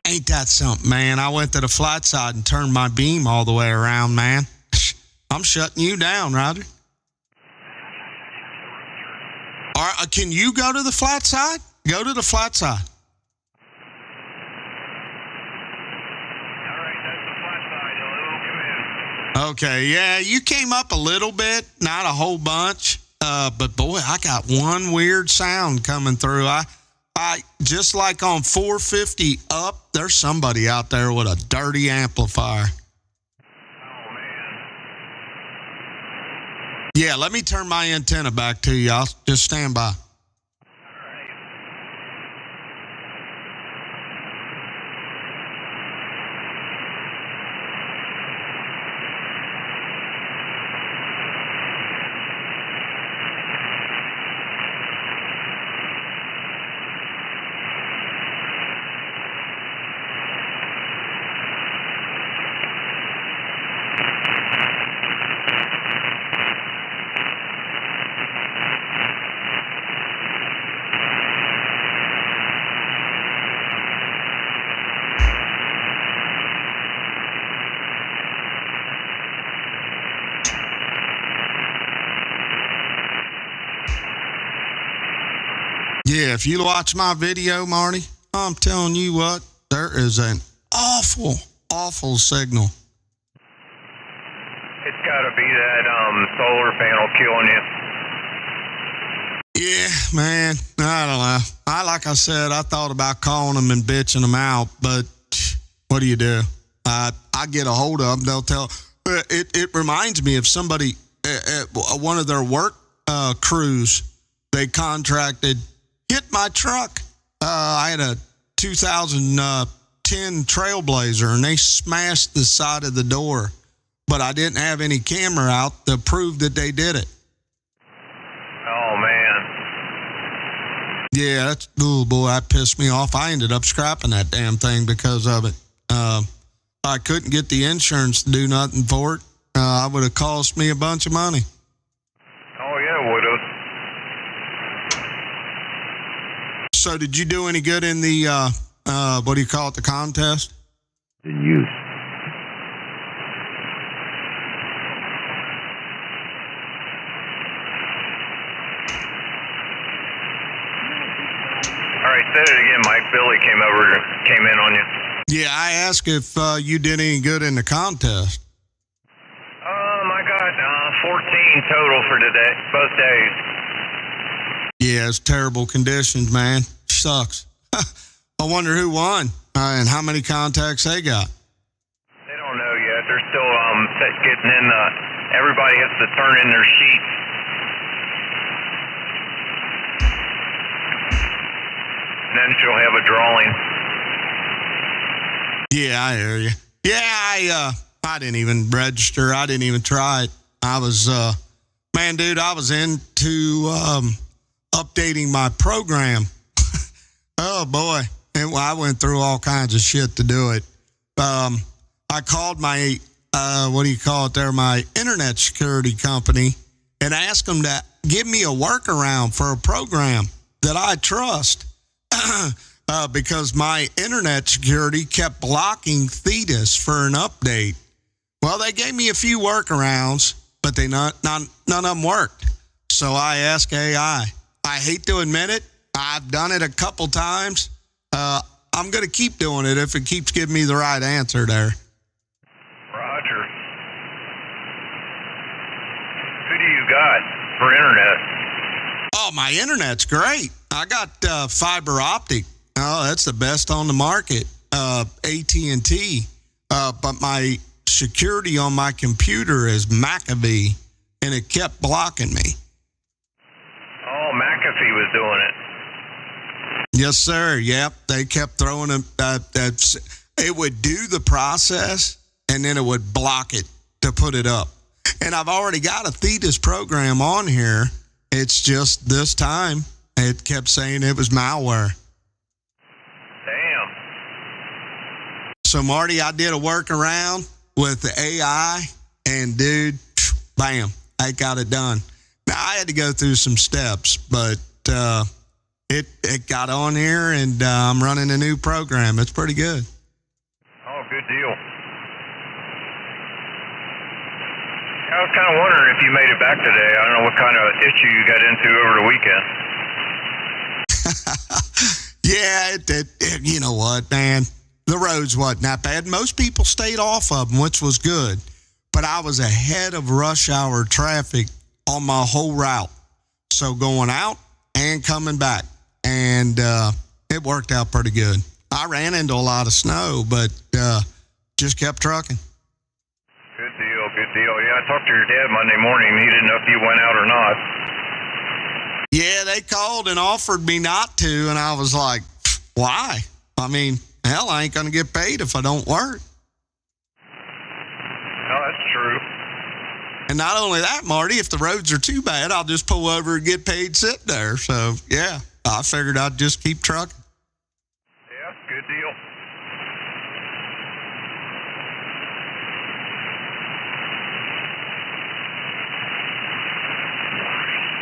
Speaker 1: Ain't that something, man? I went to the flat side and turned my beam all the way around, man. I'm shutting you down, Roger. All right, can you go to the flat side? Go to the flat side.
Speaker 6: All right, that's the flat side. Hello, come in.
Speaker 1: Okay, yeah, you came up a little bit, not a whole bunch. But boy, I got one weird sound coming through. I just like on 450 up, there's somebody out there with a dirty amplifier.
Speaker 6: Oh, man.
Speaker 1: Yeah, let me turn my antenna back to you. I'll just stand by. Yeah, if you watch my video, Marty, I'm telling you what, there is an awful signal.
Speaker 6: It's got to be that solar panel on killing you.
Speaker 1: Yeah, man, I don't know. Like I said, I thought about calling them and bitching them out, but what do you do? I get a hold of them. They'll tell. It reminds me of somebody at one of their work crews. They contracted hit my truck. I had a 2010 Trailblazer, and they smashed the side of the door, but I didn't have any camera out to prove that they did it.
Speaker 6: Oh man.
Speaker 1: Yeah, oh boy, that pissed me off. I ended up scrapping that damn thing because of it. I couldn't get the insurance to do nothing for it. It would have cost me a bunch of money.
Speaker 6: Oh yeah, it would have.
Speaker 1: So did you do any good in the, what do you call it, the contest?
Speaker 11: In use.
Speaker 6: All right, say it again, Mike. Billy came in on you.
Speaker 1: Yeah, I asked if you did any good in the contest.
Speaker 6: I got 14 total for today, both days.
Speaker 1: Yeah, it's terrible conditions, man. Sucks. I wonder who won and how many contacts they got.
Speaker 6: They don't know yet. They're still getting in. Everybody has to turn in their sheets. And then she'll have a drawing.
Speaker 1: Yeah, I hear you. Yeah, I didn't even register. I didn't even try it. I was, man, dude, I was into updating my program. Oh, boy. And I went through all kinds of shit to do it. I called my, what do you call it there, my internet security company and asked them to give me a workaround for a program that I trust. Because my internet security kept blocking Thetis for an update. Well, they gave me a few workarounds, but none of them worked. So I asked AI. I hate to admit it. I've done it a couple times. I'm going to keep doing it if it keeps giving me the right answer there.
Speaker 6: Roger. Who do you got for internet?
Speaker 1: Oh, my internet's great. I got fiber optic. Oh, that's the best on the market. AT&T. But my security on my computer is McAfee, and it kept blocking me.
Speaker 6: Oh, McAfee was doing it.
Speaker 1: Yes, sir. Yep. They kept throwing them. It would do the process, and then it would block it to put it up. And I've already got a Thetis program on here. It's just this time it kept saying it was malware.
Speaker 6: Damn.
Speaker 1: So, Marty, I did a workaround with the AI, and, dude, bam, I got it done. Now, I had to go through some steps, but it got on here, and I'm running a new program. It's pretty good.
Speaker 6: Oh, good deal. I was kind of wondering if you made it back today. I don't know what kind of issue you got into over the weekend.
Speaker 1: Yeah, you know what, man? The roads wasn't that bad. Most people stayed off of them, which was good. But I was ahead of rush hour traffic on my whole route. So going out and coming back. And it worked out pretty good. I ran into a lot of snow, but just kept trucking.
Speaker 6: Good deal, good deal. Yeah, I talked to your dad Monday morning. He didn't know if you went out or not.
Speaker 1: Yeah, they called and offered me not to, and I was like, why? I mean, hell, I ain't going to get paid if I don't work.
Speaker 6: No, that's true.
Speaker 1: And not only that, Marty, if the roads are too bad, I'll just pull over and get paid sitting there. So, yeah, I figured I'd just keep trucking.
Speaker 6: Yeah, good deal.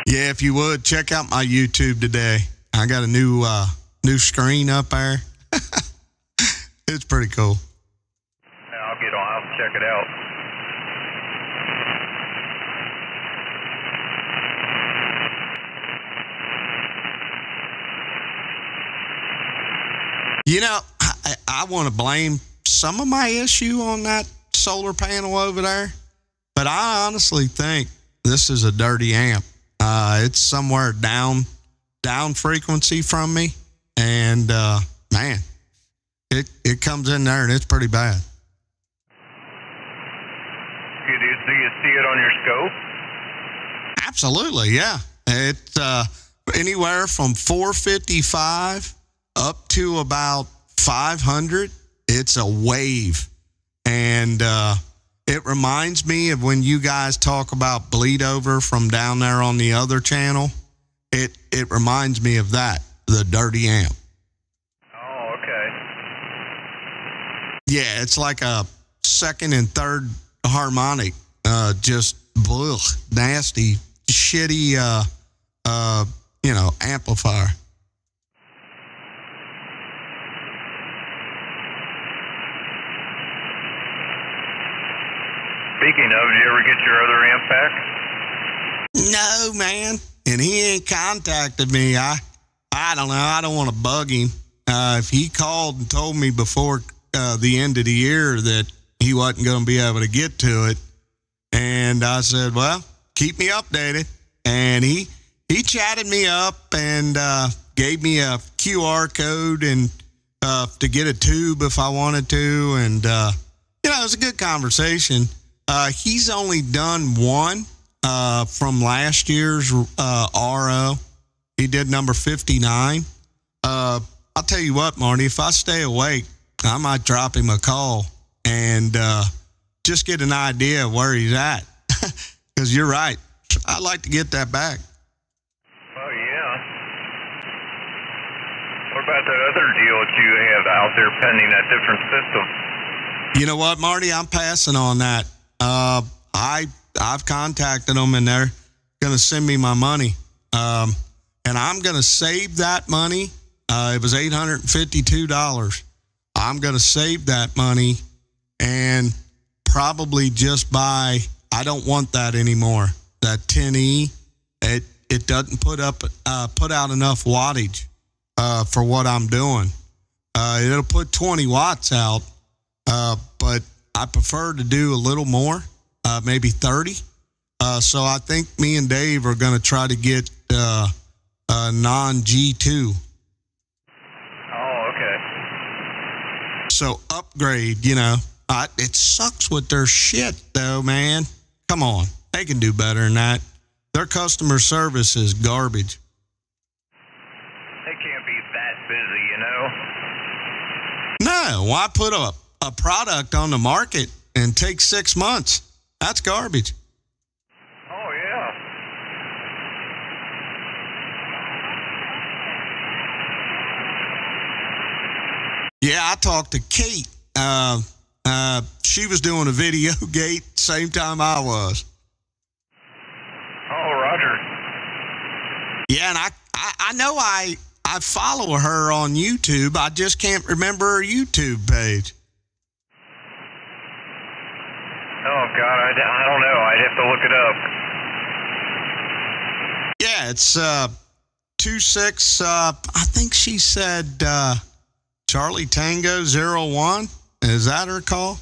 Speaker 1: Yeah, if you would, check out my YouTube today. I got a new screen up there. It's pretty cool.
Speaker 6: Yeah, I'll get on. I'll check it out.
Speaker 1: You know, I want to blame some of my issue on that solar panel over there, but I honestly think this is a dirty amp. It's somewhere down frequency from me, and man, it comes in there and it's pretty bad.
Speaker 12: Do you see it on your scope?
Speaker 1: Absolutely, yeah. It's anywhere from 455 up to about 500. It's a wave, and it reminds me of when you guys talk about bleed over from down there on the other channel. It reminds me of that, the dirty amp.
Speaker 12: Oh, okay.
Speaker 1: Yeah, it's like a second and third harmonic, just nasty, shitty, amplifier.
Speaker 12: Speaking of, did you ever get your other amp back?
Speaker 1: No, man. And he ain't contacted me. I don't know. I don't want to bug him. If he called and told me before the end of the year that he wasn't going to be able to get to it, and I said, well, keep me updated. And he chatted me up and gave me a QR code and to get a tube if I wanted to. And, it was a good conversation. He's only done one from last year's RO. He did number 59. I'll tell you what, Marty, if I stay awake, I might drop him a call and just get an idea of where he's at. Because you're right. I'd like to get that back.
Speaker 12: Oh, yeah. What about that other deal that you have out there pending, that different system?
Speaker 1: You know what, Marty? I'm passing on that. I've contacted them, and they're going to send me my money. And I'm going to save that money. It was $852. I'm going to save that money and probably just buy. I don't want that anymore. That 10E, it doesn't put out enough wattage for what I'm doing. It'll put 20 watts out, but I prefer to do a little more, maybe 30. So I think me and Dave are going to try to get a non-G2.
Speaker 12: Oh, okay.
Speaker 1: So upgrade, it sucks with their shit, though, man. Come on. They can do better than that. Their customer service is garbage.
Speaker 12: They can't be that busy,
Speaker 1: No, why put a product on the market and take 6 months? That's garbage.
Speaker 12: Oh, yeah.
Speaker 1: Yeah, I talked to Kate. She was doing a video gate same time I was.
Speaker 12: Oh, Roger.
Speaker 1: Yeah, and I know I follow her on YouTube. I just can't remember her YouTube page.
Speaker 12: Oh, God, I don't know. I'd have to look it up.
Speaker 1: Yeah, it's 26, I think she said Charlie Tango 01. Is that her call?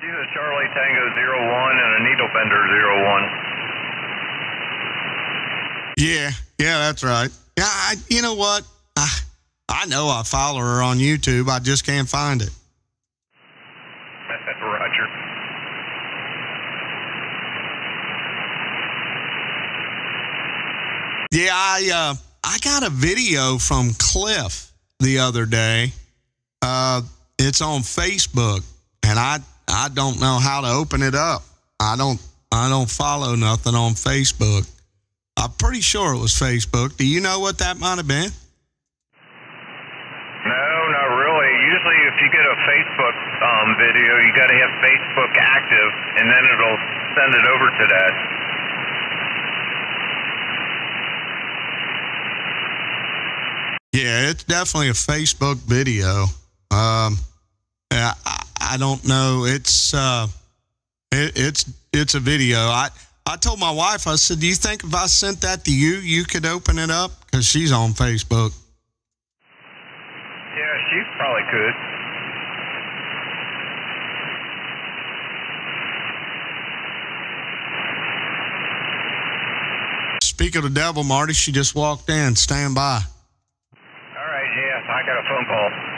Speaker 12: She's a Charlie Tango 01 and a Needle Bender 01.
Speaker 1: Yeah, that's right. Yeah, you know what? I know I follow her on YouTube. I just can't find it.
Speaker 12: Roger.
Speaker 1: Yeah, I got a video from Cliff the other day. It's on Facebook, and I don't know how to open it up. I don't follow nothing on Facebook. I'm pretty sure it was Facebook. Do you know what that might have been?
Speaker 12: No, not really. Usually if you get a Facebook video, you got to have Facebook active, and then it'll send it over to that.
Speaker 1: Yeah, it's definitely a Facebook video. I don't know. It's a video. I told my wife, I said, do you think if I sent that to you, you could open it up? Because she's on Facebook.
Speaker 12: Yeah, she probably could.
Speaker 1: Speak of the devil, Marty. She just walked in. Stand by.
Speaker 13: All right, yes, I got a phone call.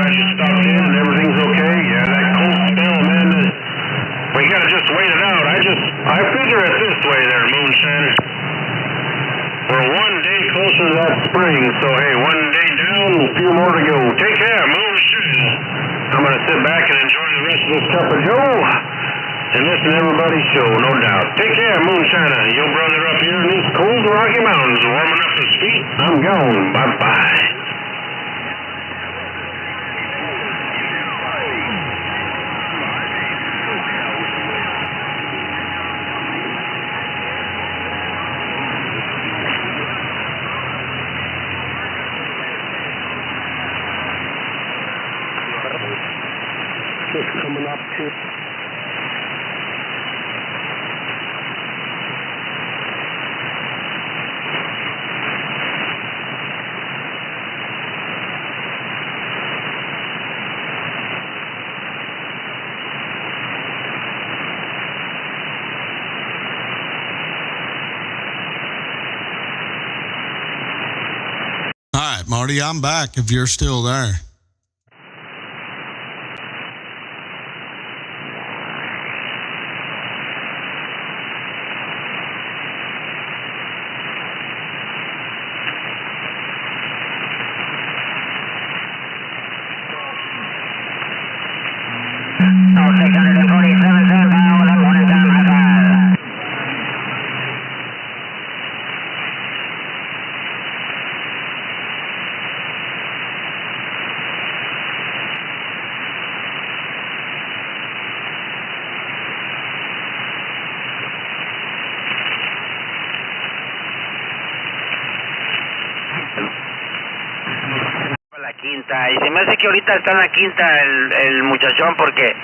Speaker 14: glad you stopped in and everything's okay. Yeah, that cold spell, man, we gotta just wait it out. I figure it this way there, Moonshiner. We're one day closer to that spring, so hey, one day down, a few more to go. Take care, Moonshiner. I'm gonna sit back and enjoy the rest of this cup of Joe and listen to everybody's show, no doubt. Take care, Moonshiner. Your brother up here in these cold Rocky Mountains warming up his feet. I'm gone. Bye-bye.
Speaker 7: Just coming up to...
Speaker 1: All right, Marty, I'm back if you're still there.
Speaker 3: La quinta, y se me hace que ahorita está en la quinta el muchachón porque...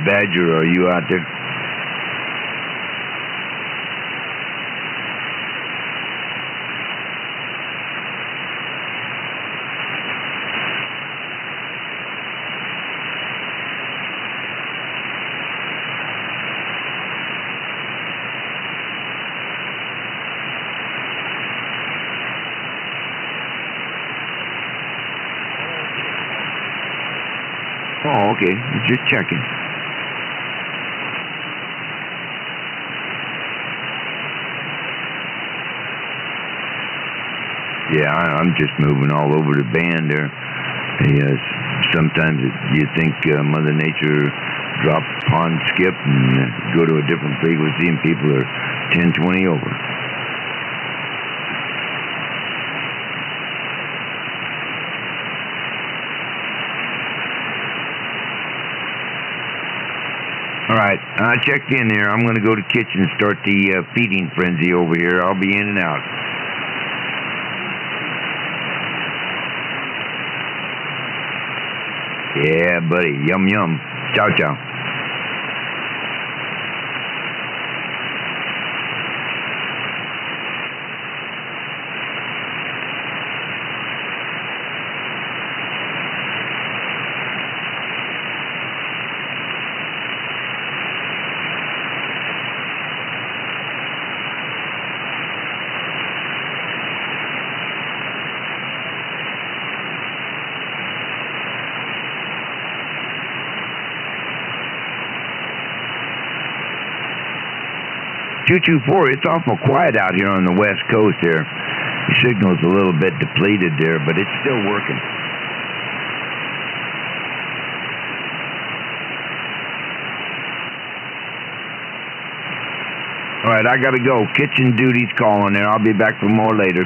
Speaker 11: Badger, are you out there? Oh, okay. Just checking. Yeah, I'm just moving all over the band there. Yes, sometimes you think Mother Nature drops pond skip and go to a different frequency and people are 10, 20 over. All right, I checked in there. I'm going to go to the kitchen and start the feeding frenzy over here. I'll be in and out. Yeah, buddy. Yum, yum. Ciao, ciao. 224, it's awful quiet out here on the west coast here. The signal's a little bit depleted there, but it's still working. All right, I got to go. Kitchen duty's calling there. I'll be back for more later.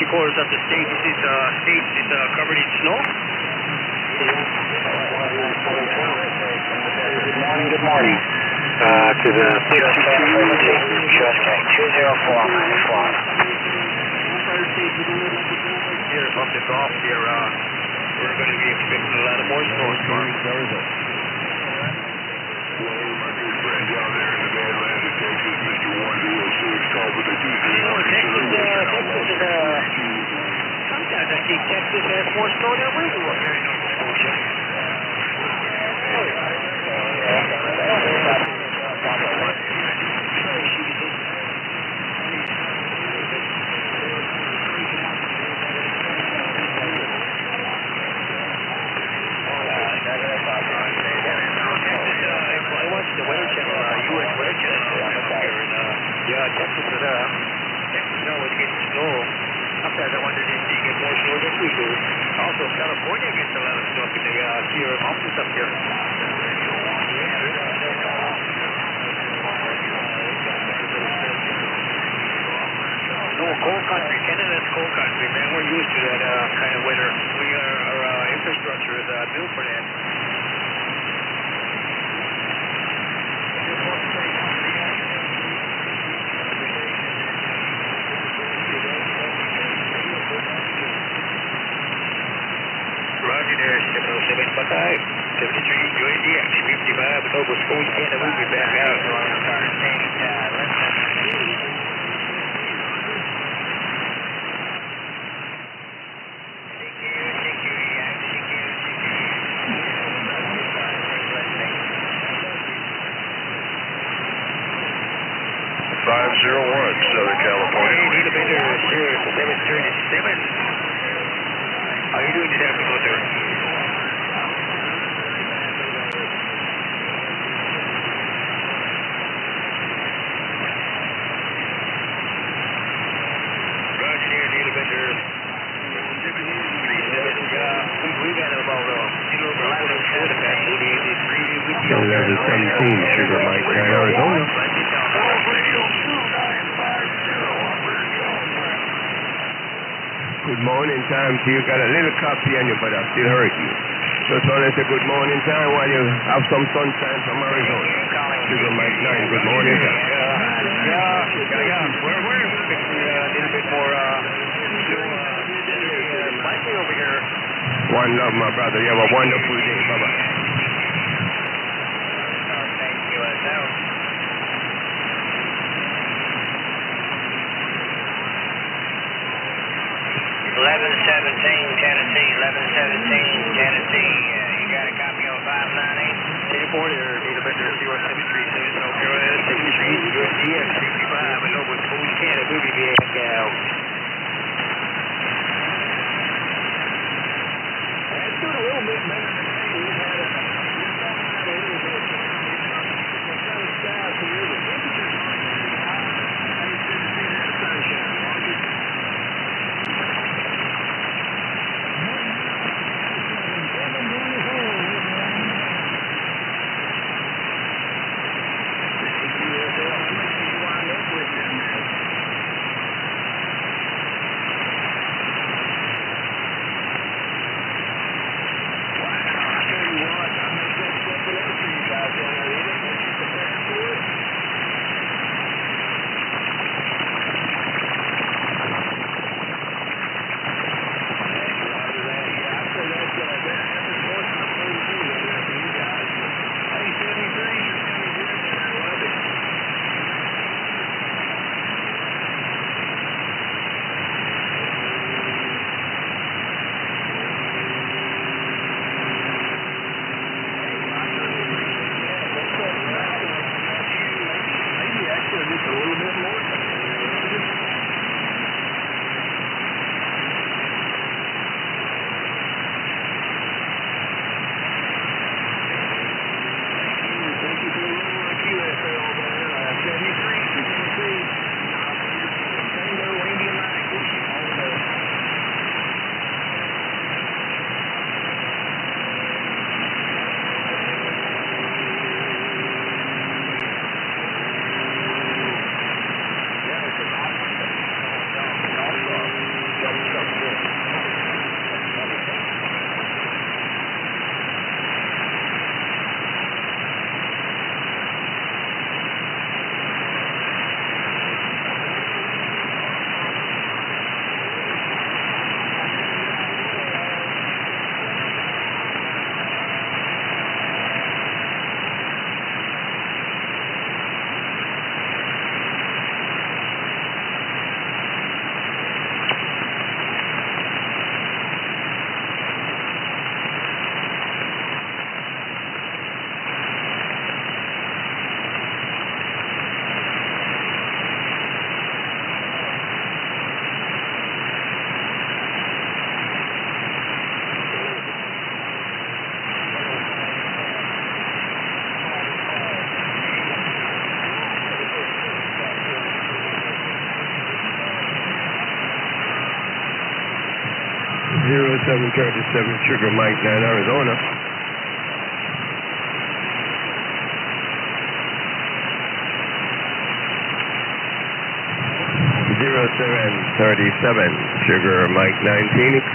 Speaker 15: Quarters up the stage. This stage is covered in snow.
Speaker 3: Good morning. To the 62, just 204 minus 1.
Speaker 15: Here up the Gulf here, we're going to be expecting a lot of more snowstorms.
Speaker 14: Down there in the Atlanta, Texas, Mr. 1206, call for the Tuesday.
Speaker 15: Sometimes I think Texas has more snow than we do up here in Nova Scotia. I watched the Weather Channel, U.S. Weather Channel here, and Texas now is getting snow. Sometimes I wonder if they get more snow than we do. Also, California gets a lot of snow in the Sierra Mountains up here. used to that kind of weather. Our infrastructure is built for that. Roger there, 707 Buckeye, 73 UADX, 55, Nova School, Canada, we'll be back out.
Speaker 14: Southern California.
Speaker 15: Hey, Elevator, 737. How you doing today, Mr. Roger here, Elevator. 37, we got about a little over 11 past
Speaker 11: 11:17, Sugar Mike, Arizona. Good morning time to you. Got a little coffee on you, but I still hurt you. Just want to say good morning time while you have some sunshine from Arizona. Sugar Mike 9, good morning time.
Speaker 15: Yeah. We're expecting a little bit more likely over here.
Speaker 11: One love, my brother. You have a wonderful day. Bye-bye.
Speaker 15: Thank you, 1117 Tennessee, 1117 Tennessee. You got a copy on 598? Data board or data vendor 073, South Carolina, 63, USDX 55, and Nova School, Canada, we'll be back out. It's doing a little bit better today. We've had a little bit. It's kind of south here. The temperature's not very high. It's good to see that sunshine.
Speaker 11: Sugar Mike 9, Arizona. 07
Speaker 16: 37, Sugar Mike 9 Phoenix.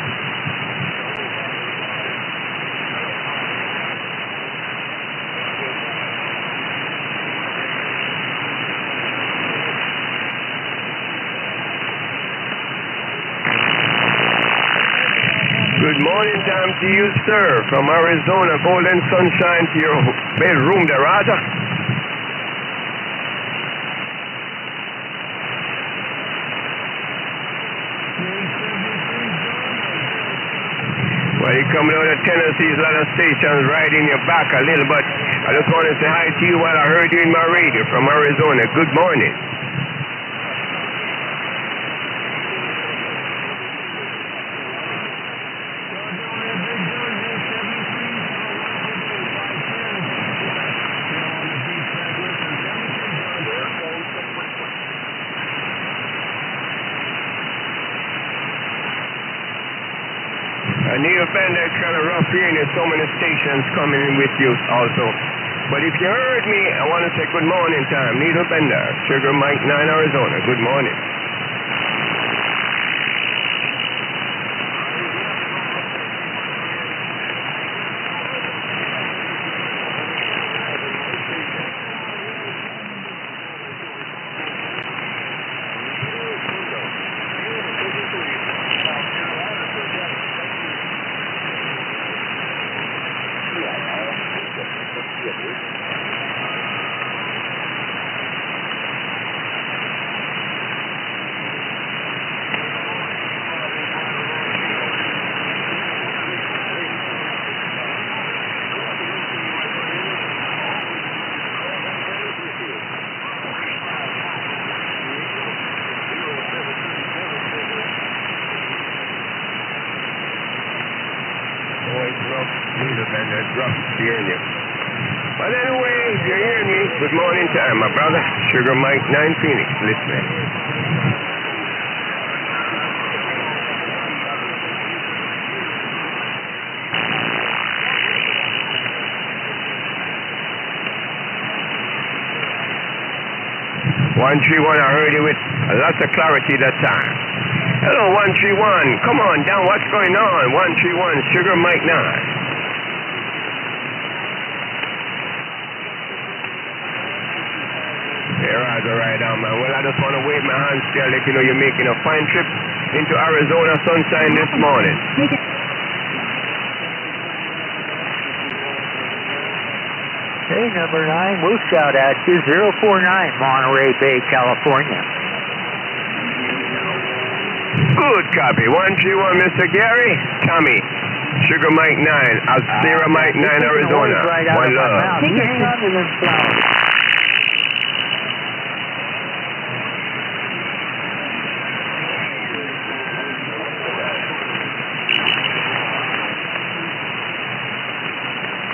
Speaker 16: Good morning time to you, sir. From Arizona, golden sunshine to your bedroom, Dorado. Well, you're coming out of Tennessee, a lot of stations right in your back a little, but I just want to say hi to you while I heard you in my radio from Arizona. Good morning. Neil Bender, it's kind of rough hearing there's so many stations coming in with you also. But if you heard me, I want to say good morning time. Neil Bender, Sugar Mike 9 Arizona. Good morning. But anyway, if you're hearing me, good morning time, my brother. Sugar Mike 9 Phoenix, listening. One 131, I heard you with a lot of clarity that time. Hello, 131. Come on down. What's going on? 131, Sugar Mike 9. Right on, man. Well, I just want to wave my hands there, let you know you're making a fine trip into Arizona sunshine this morning.
Speaker 17: Hey, number 9, we'll shout at you, 049, Monterey Bay, California.
Speaker 16: Good copy. 131, Mr. Gary. Tommy. Sugar Mike 9. Alcera Mike 9, Arizona. One love.
Speaker 17: You hang on to them flowers.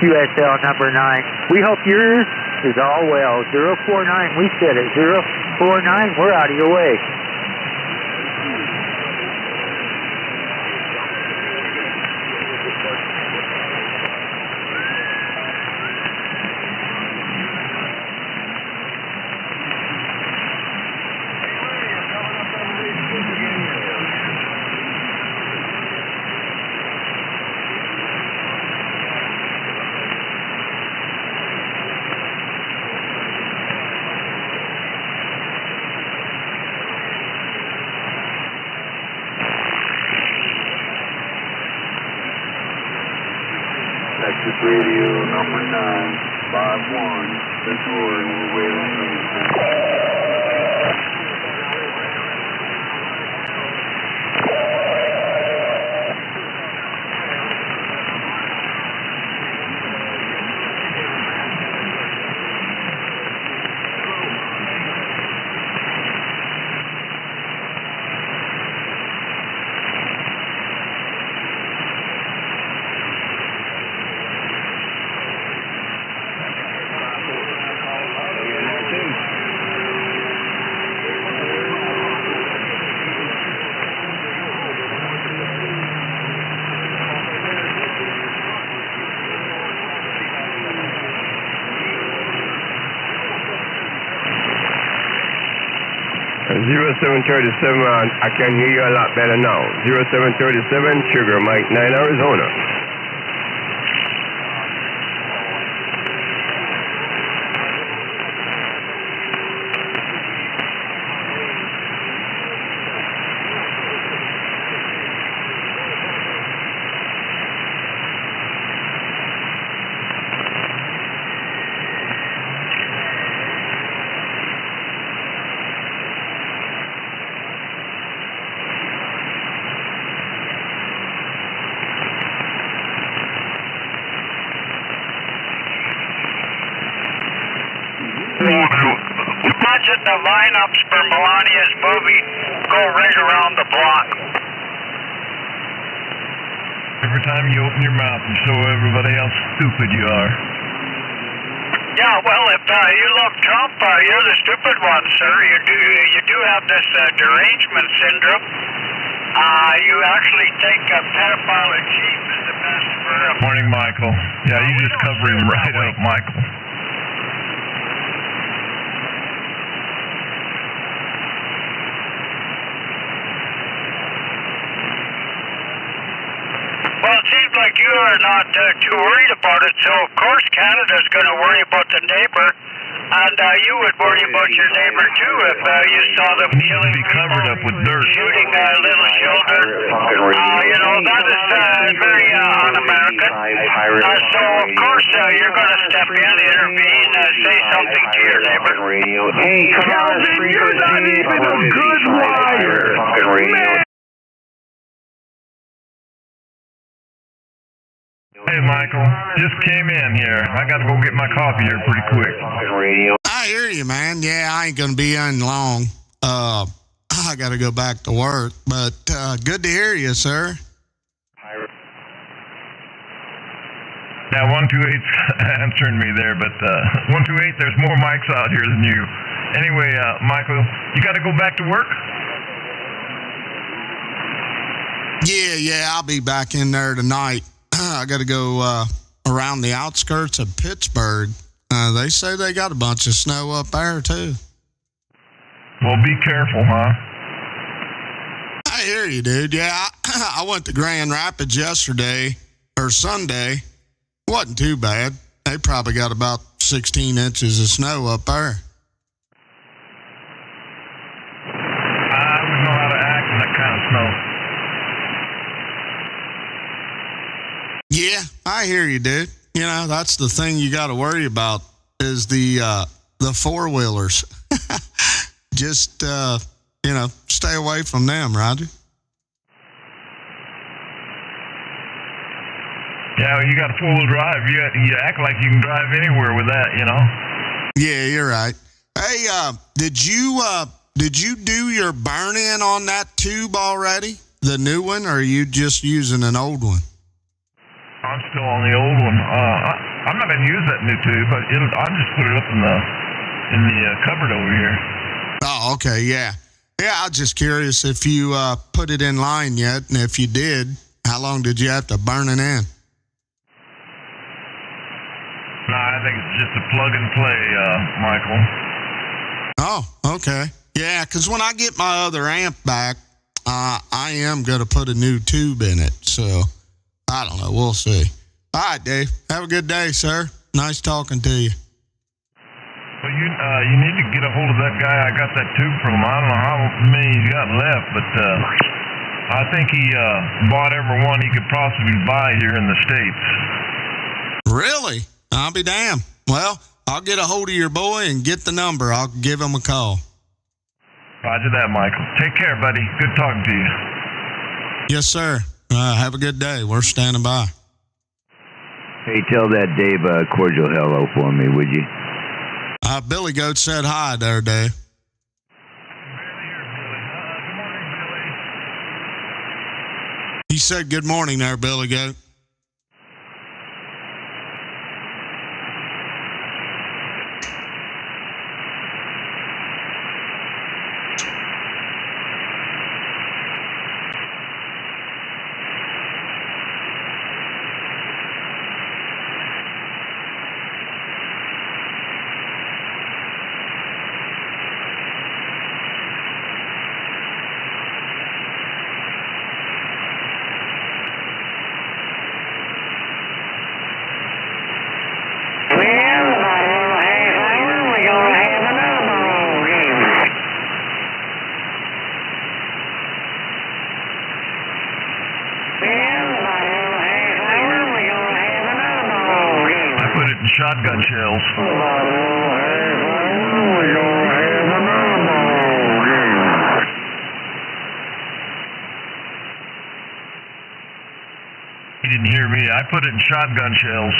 Speaker 17: QSL number 9. We hope yours is all well. 049, we said it. 049, we're out of your way.
Speaker 18: Texas Radio number 951, Central Oregon, we're waiting for you.
Speaker 16: I can hear you a lot better now. 0737, Sugar Mike 9, Arizona.
Speaker 3: Imagine the lineups for Melania's movie go right around the block.
Speaker 12: Every time you open your mouth and show everybody how stupid you are.
Speaker 3: Yeah, well, if you love Trump, you're the stupid one, sir. You do have this derangement syndrome. You actually think a pedophile in chief is the best for a...
Speaker 12: Morning, Michael. Yeah, you just cover him right up, Michael.
Speaker 3: Well, it seems like you are not too worried about it, so of course Canada's going to worry about the neighbor, and you would worry about your neighbor too if you saw them killing
Speaker 12: be covered up with dirt.
Speaker 3: Shooting little children. You know, that is very un-American. So of course you're going to step in, intervene, say something to your neighbor.
Speaker 18: Hey,
Speaker 3: Calvin,
Speaker 18: you're not even a good liar.
Speaker 12: Hey, Michael, just came in here. I got to go get my coffee here pretty quick.
Speaker 1: I hear you, man. Yeah, I ain't going to be in long. I got to go back to work, but good to hear you, sir.
Speaker 12: Now, 128's answering me there, but 128, there's more mics out here than you. Anyway, Michael, you got to go back to work?
Speaker 1: Yeah, I'll be back in there tonight. I got to go around the outskirts of Pittsburgh. They say they got a bunch of snow up there, too.
Speaker 12: Well, be careful, huh?
Speaker 1: I hear you, dude. Yeah, I went to Grand Rapids yesterday, or Sunday. Wasn't too bad. They probably got about 16 inches of snow up there.
Speaker 12: I wouldn't know how to act in that kind of snow.
Speaker 1: Yeah, I hear you, dude. You know, that's the thing you got to worry about is the four-wheelers. Just, stay away from them, Roger.
Speaker 12: Yeah, well, you got a four-wheel drive. You act like you can drive anywhere with that, you know?
Speaker 1: Yeah, you're right. Hey, did you do your burn-in on that tube already? The new one, or are you just using an old one?
Speaker 12: I'm still on the old one. I'm not going to use that new tube, but I'll just put it up in the cupboard over here.
Speaker 1: Oh, okay, yeah. Yeah, I was just curious if you put it in line yet, and if you did, how long did you have to burn it in?
Speaker 12: No, I think it's just a plug and play, Michael.
Speaker 1: Oh, okay. Yeah, because when I get my other amp back, I am going to put a new tube in it, so... I don't know. We'll see. All right, Dave. Have a good day, sir. Nice talking to you.
Speaker 12: Well, you need to get a hold of that guy I got that tube from. I don't know how many he's got left, but I think he bought every one he could possibly buy here in the States.
Speaker 1: Really? I'll be damned. Well, I'll get a hold of your boy and get the number. I'll give him a call.
Speaker 12: Roger that, Michael. Take care, buddy. Good talking to you.
Speaker 1: Yes, sir. Have a good day. We're standing by.
Speaker 11: Hey, tell that Dave cordial hello for me, would you?
Speaker 1: Billy Goat said hi there, Dave. He said good morning there, Billy Goat.
Speaker 12: shotgun shells. He didn't hear me. I put it in shotgun shells.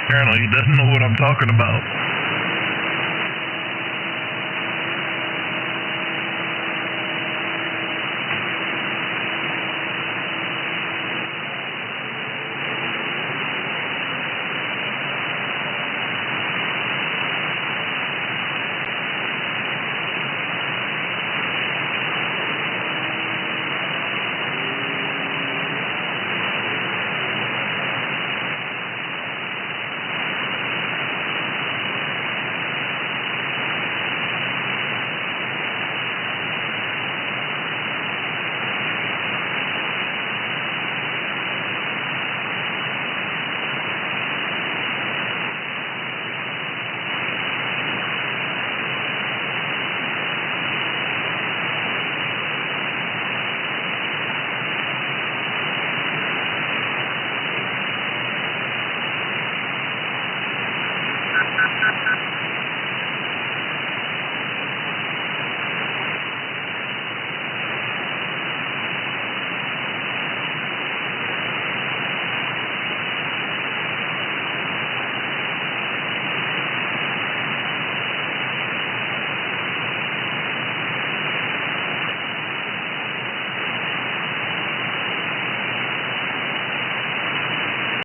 Speaker 12: Apparently he doesn't know what I'm talking about.